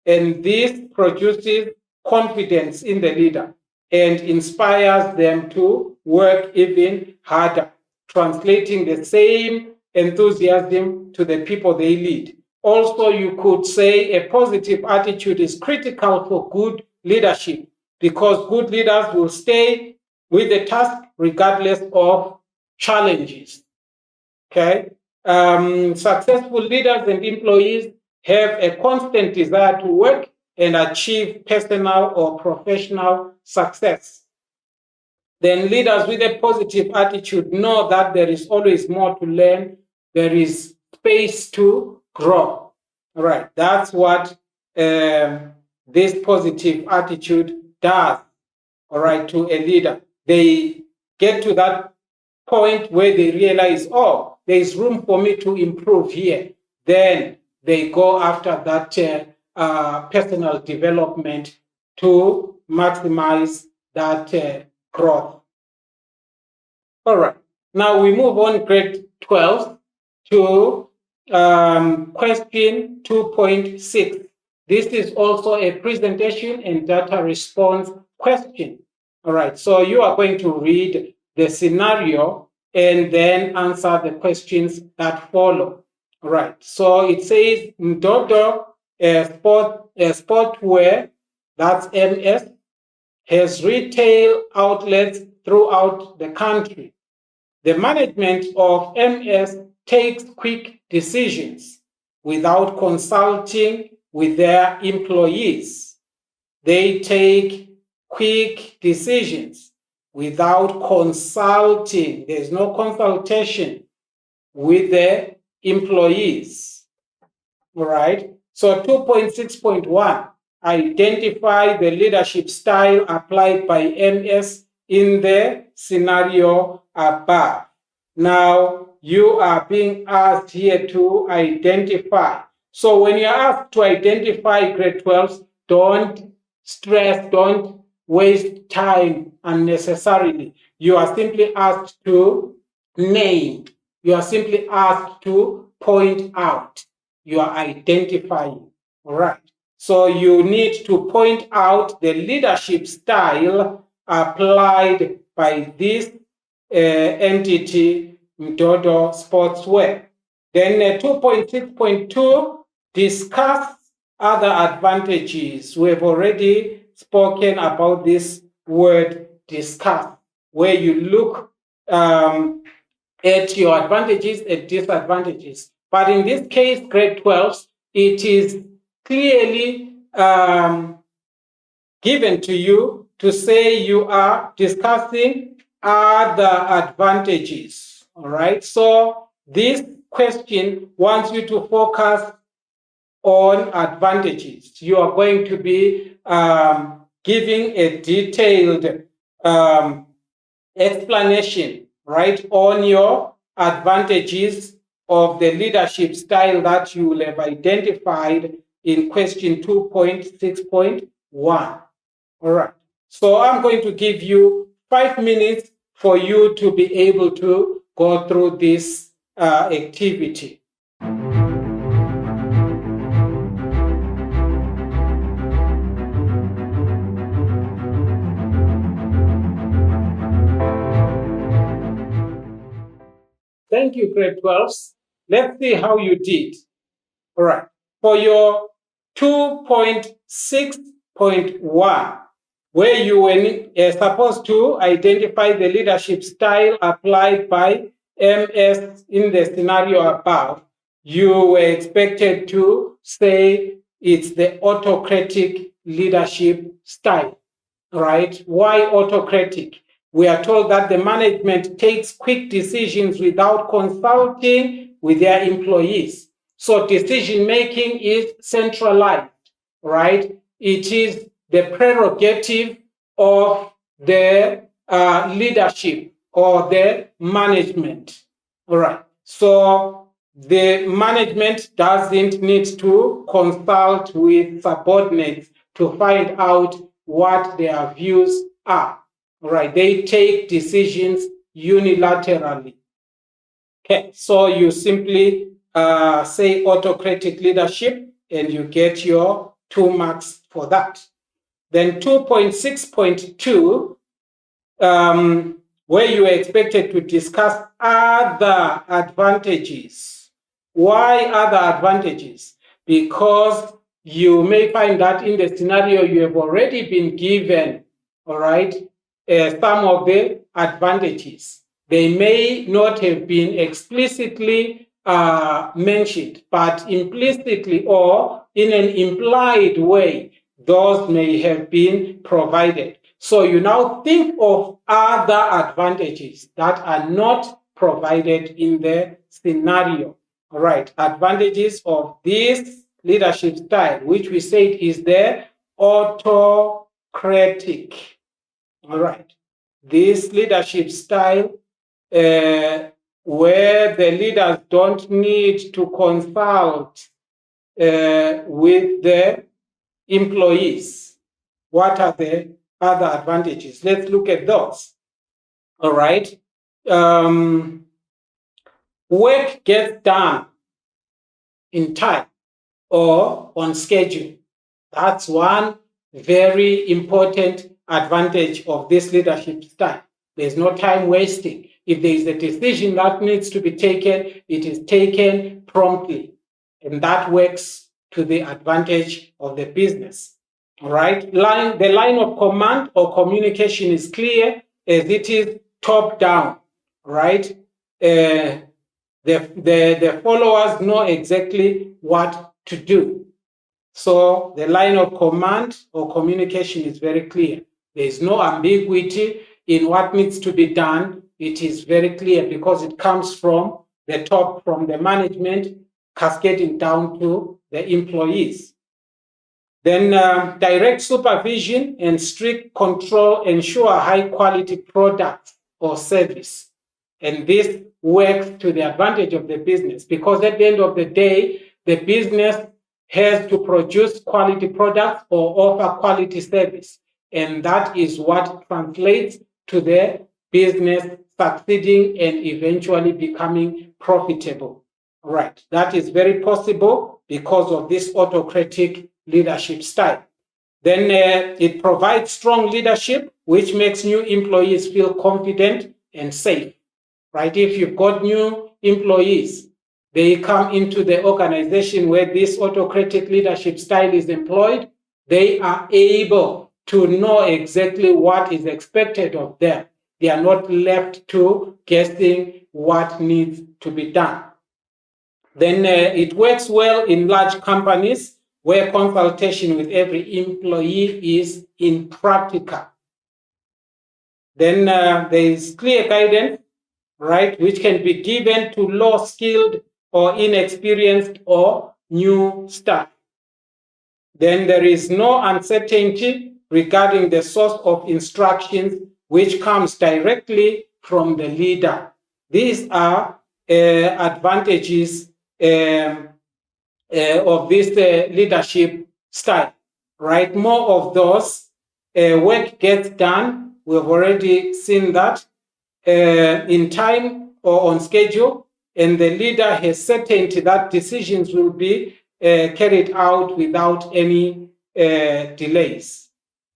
And this produces confidence in the leader. and inspires them to work even harder, translating the same enthusiasm to the people they lead. Also, you could say a positive attitude is critical for good leadership because good leaders will stay with the task regardless of challenges. Okay? Successful leaders and employees have a constant desire to work and achieve personal or professional success. Then leaders with a positive attitude know that there is always more to learn, there is space to grow. All right, that's what this positive attitude does, all right, to a leader. They get to that point where they realize, oh, there is room for me to improve here. Then they go after that personal development to maximize that growth. All right. Now we move on grade 12 to question 2.6. This is also a presentation and data response question. All right. So you are going to read the scenario and then answer the questions that follow. All right. So it says Mdodo Sportwear, that's MS, has retail outlets throughout the country. The management of MS takes quick decisions without consulting with their employees. They take quick decisions without consulting. There's no consultation with the employees. All right. So 2.6.1, identify the leadership style applied by MS in the scenario above. Now, you are being asked here to identify. So when you're asked to identify grade 12s, don't stress, don't waste time unnecessarily. You are simply asked to name. You are simply asked to point out. You are identifying. All right. So you need to point out the leadership style applied by this entity, Mdodo Sportswear. Then 2.6.2, discuss other advantages. We have already spoken about this word discuss, where you look at your advantages and disadvantages. But in this case, grade 12, it is clearly given to you to say you are discussing other advantages. All right. So this question wants you to focus on advantages. You are going to be giving a detailed explanation, right, on your advantages of the leadership style that you will have identified in question 2.6.1. All right. So I'm going to give you 5 minutes for you to be able to go through this activity. Thank you, grade 12s. Let's see how you did. All right. For your 2.6.1, where you were supposed to identify the leadership style applied by MS in the scenario above, you were expected to say it's the autocratic leadership style, right? Why autocratic? We are told that the management takes quick decisions without consulting with their employees. So decision making is centralized, right? It is the prerogative of the leadership or the management. All right. So the management doesn't need to consult with subordinates to find out what their views are. All right. They take decisions unilaterally. Okay. So you simply say autocratic leadership and you get your 2 marks for that. Then 2.6.2, where you are expected to discuss other advantages. Why other advantages? Because you may find that in the scenario you have already been given, all right, some of the advantages. They may not have been explicitly mentioned, but implicitly or in an implied way, those may have been provided. So you now think of other advantages that are not provided in the scenario. All right, advantages of this leadership style, which we said is the autocratic. All right, this leadership style where the leaders don't need to consult with the employees. What are the other advantages? Let's look at those. All right. Work gets done in time or on schedule. That's one very important advantage of this leadership style. There's no time wasting. If there is a decision that needs to be taken, it is taken promptly. And that works to the advantage of the business. All right. The line of command or communication is clear as it is top down. Right. The followers know exactly what to do. So the line of command or communication is very clear. There is no ambiguity in what needs to be done. It is very clear because it comes from the top, from the management, cascading down to the employees. Then direct supervision and strict control ensure high quality product or service. And this works to the advantage of the business because at the end of the day, the business has to produce quality products or offer quality service. And that is what translates to the business succeeding and eventually becoming profitable. Right. That is very possible because of this autocratic leadership style. Then it provides strong leadership, which makes new employees feel confident and safe. Right? If you've got new employees, they come into the organization where this autocratic leadership style is employed, they are able to know exactly what is expected of them. They are not left to guessing what needs to be done. Then it works well in large companies where consultation with every employee is impractical. Then there is clear guidance, right, which can be given to low-skilled or inexperienced or new staff. Then there is no uncertainty regarding the source of instructions, which comes directly from the leader. These are advantages of this leadership style, right? More of those. Work gets done. We've already seen that in time or on schedule, and the leader has certainty that decisions will be carried out without any delays.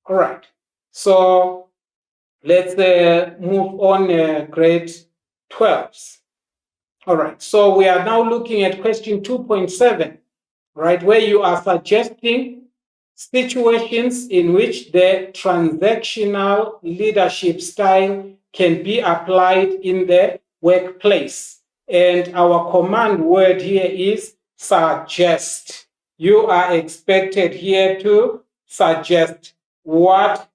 All right. So let's move on grade 12s. All right. So we are now looking at question 2.7, right, where you are suggesting situations in which the transactional leadership style can be applied in the workplace. And our command word here is suggest. You are expected here to suggest. What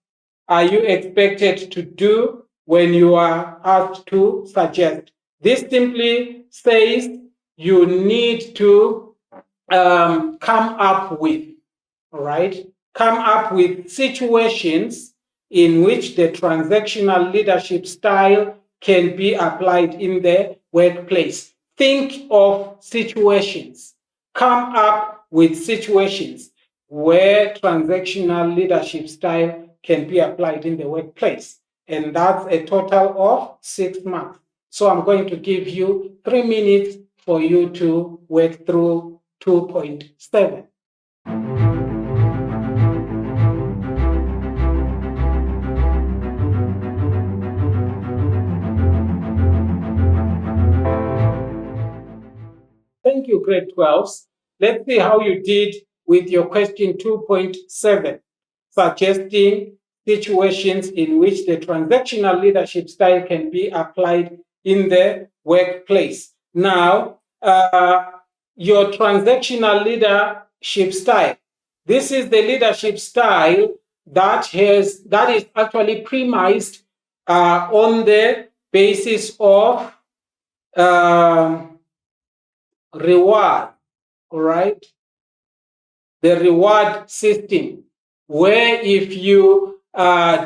are you expected to do when you are asked to suggest? This simply says you need to come up with, all right? Come up with situations in which the transactional leadership style can be applied in the workplace. Think of situations. Come up with situations where transactional leadership style can be applied in the workplace. And that's a total of 6 marks. So I'm going to give you 3 minutes for you to work through 2.7. Thank you, grade 12s. Let's see how you did with your question 2.7, suggesting situations in which the transactional leadership style can be applied in the workplace. Now, your transactional leadership style. This is the leadership style that is actually premised on the basis of reward, all right? The reward system, where if you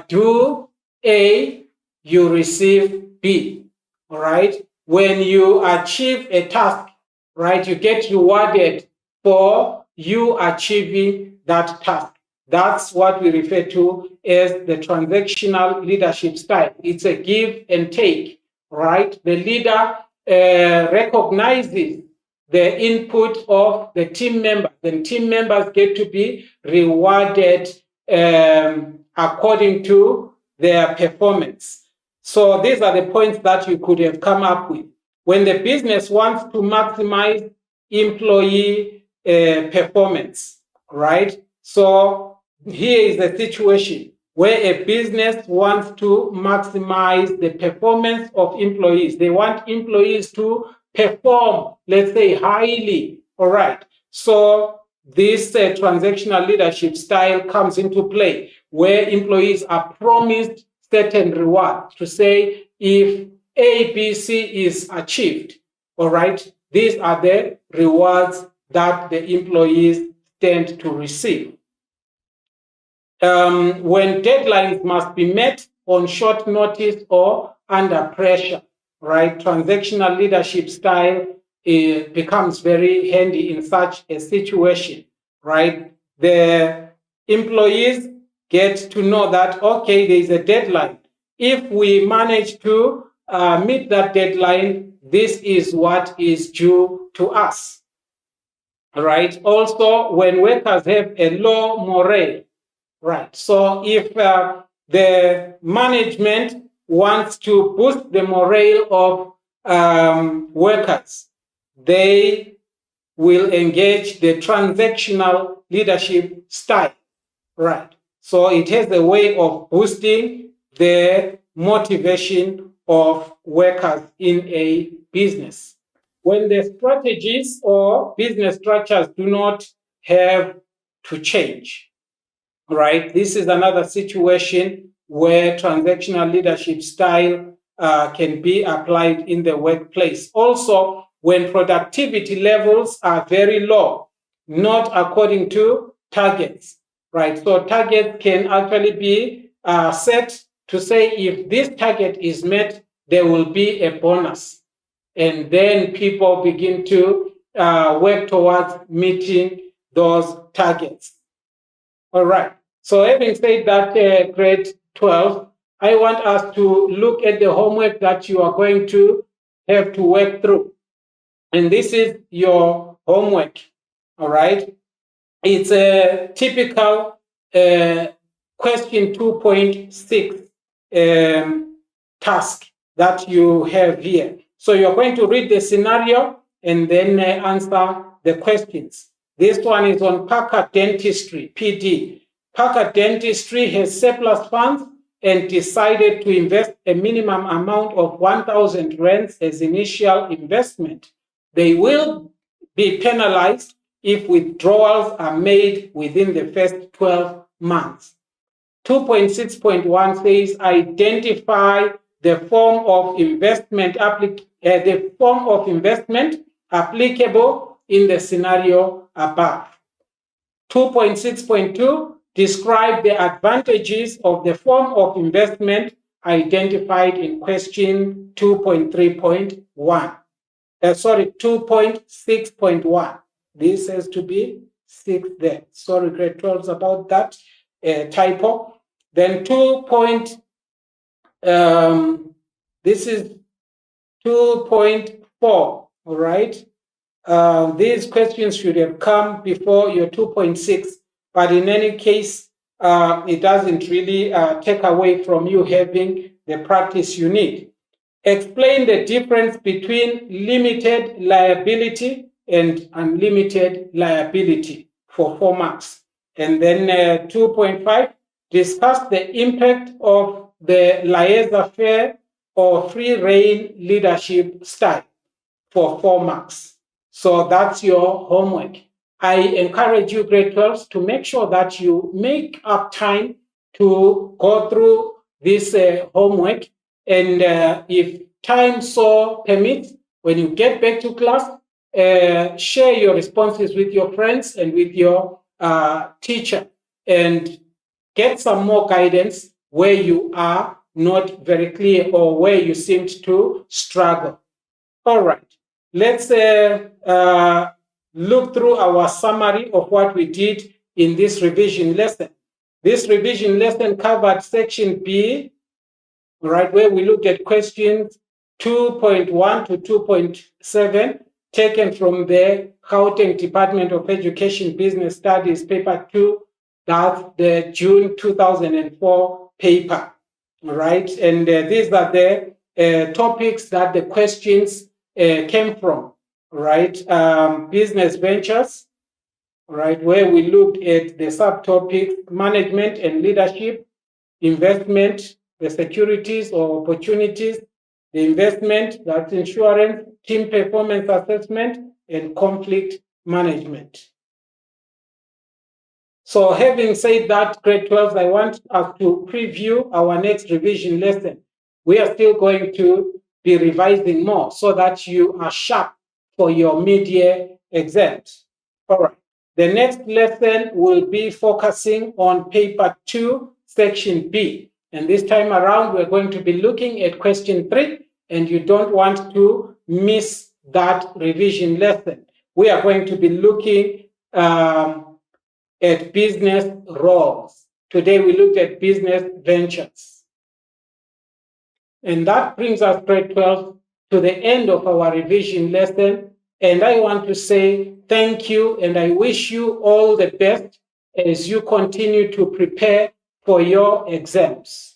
do A, you receive B, all right? When you achieve a task, right, you get rewarded for you achieving that task. That's what we refer to as the transactional leadership style. It's a give and take, right? The leader recognizes the input of the team members, and team members get to be rewarded according to their performance. So these are the points that you could have come up with. When the business wants to maximize employee performance, right? So here is a situation where a business wants to maximize the performance of employees. They want employees to perform, let's say, highly. All right. So this transactional leadership style comes into play, where employees are promised certain rewards to say, if A, B, C is achieved, all right, these are the rewards that the employees tend to receive. When deadlines must be met on short notice or under pressure, right? Transactional leadership style becomes very handy in such a situation, right? The employees get to know that, okay, there is a deadline. If we manage to meet that deadline, this is what is due to us, right? Also, when workers have a low morale, right? So if the management wants to boost the morale of workers, they will engage the transactional leadership style, right? So it has a way of boosting the motivation of workers in a business. When the strategies or business structures do not have to change, right? This is another situation where transactional leadership style can be applied in the workplace. Also, when productivity levels are very low, not according to targets, right? So targets can actually be set to say, if this target is met, there will be a bonus. And then people begin to work towards meeting those targets. All right. So having said that, grade 12, I want us to look at the homework that you are going to have to work through. And this is your homework. All right. It's a typical question 2.6 task that you have here. So you're going to read the scenario and then answer the questions. This one is on Packard Dentistry, PD. Packard Dentistry has surplus funds and decided to invest a minimum amount of 1,000 rands as initial investment. They will be penalized if withdrawals are made within the first 12 months. 2.6.1 says identify the form of investment applicable in the scenario above. 2.6.2 describe the advantages of the form of investment identified in question 2.3.1. 2.6.1. This has to be 6 there. Sorry, grade 12 about that typo. Then this is 2.4, all right? These questions should have come before your 2.6, but in any case, it doesn't really take away from you having the practice you need. Explain the difference between limited liability and unlimited liability for 4 marks. And then 2.5, discuss the impact of the laissez-faire or free rein leadership style for 4 marks. So that's your homework. I encourage you, grade 12s, to make sure that you make up time to go through this homework. And if time so permits, when you get back to class, share your responses with your friends and with your teacher, and get some more guidance where you are not very clear or where you seemed to struggle. All right, let's look through our summary of what we did in this revision lesson. This revision lesson covered section B, right, where we looked at questions 2.1 to 2.7, taken from the Gauteng Department of Education Business Studies paper 2, that's the June 2004 paper, right? And these are the topics that the questions came from, right? Business ventures, right, where we looked at the subtopics management and leadership, investment, the securities or opportunities, the investment, that's insurance, team performance assessment, and conflict management. So having said that, grade 12, I want us to preview our next revision lesson. We are still going to be revising more so that you are sharp for your mid-year exams. All right. The next lesson will be focusing on paper 2, section B. And this time around, we're going to be looking at question 3, and you don't want to miss that revision lesson. We are going to be looking at business roles. Today we looked at business ventures. And that brings us, grade 12, to the end of our revision lesson. And I want to say thank you, and I wish you all the best as you continue to prepare for your exams.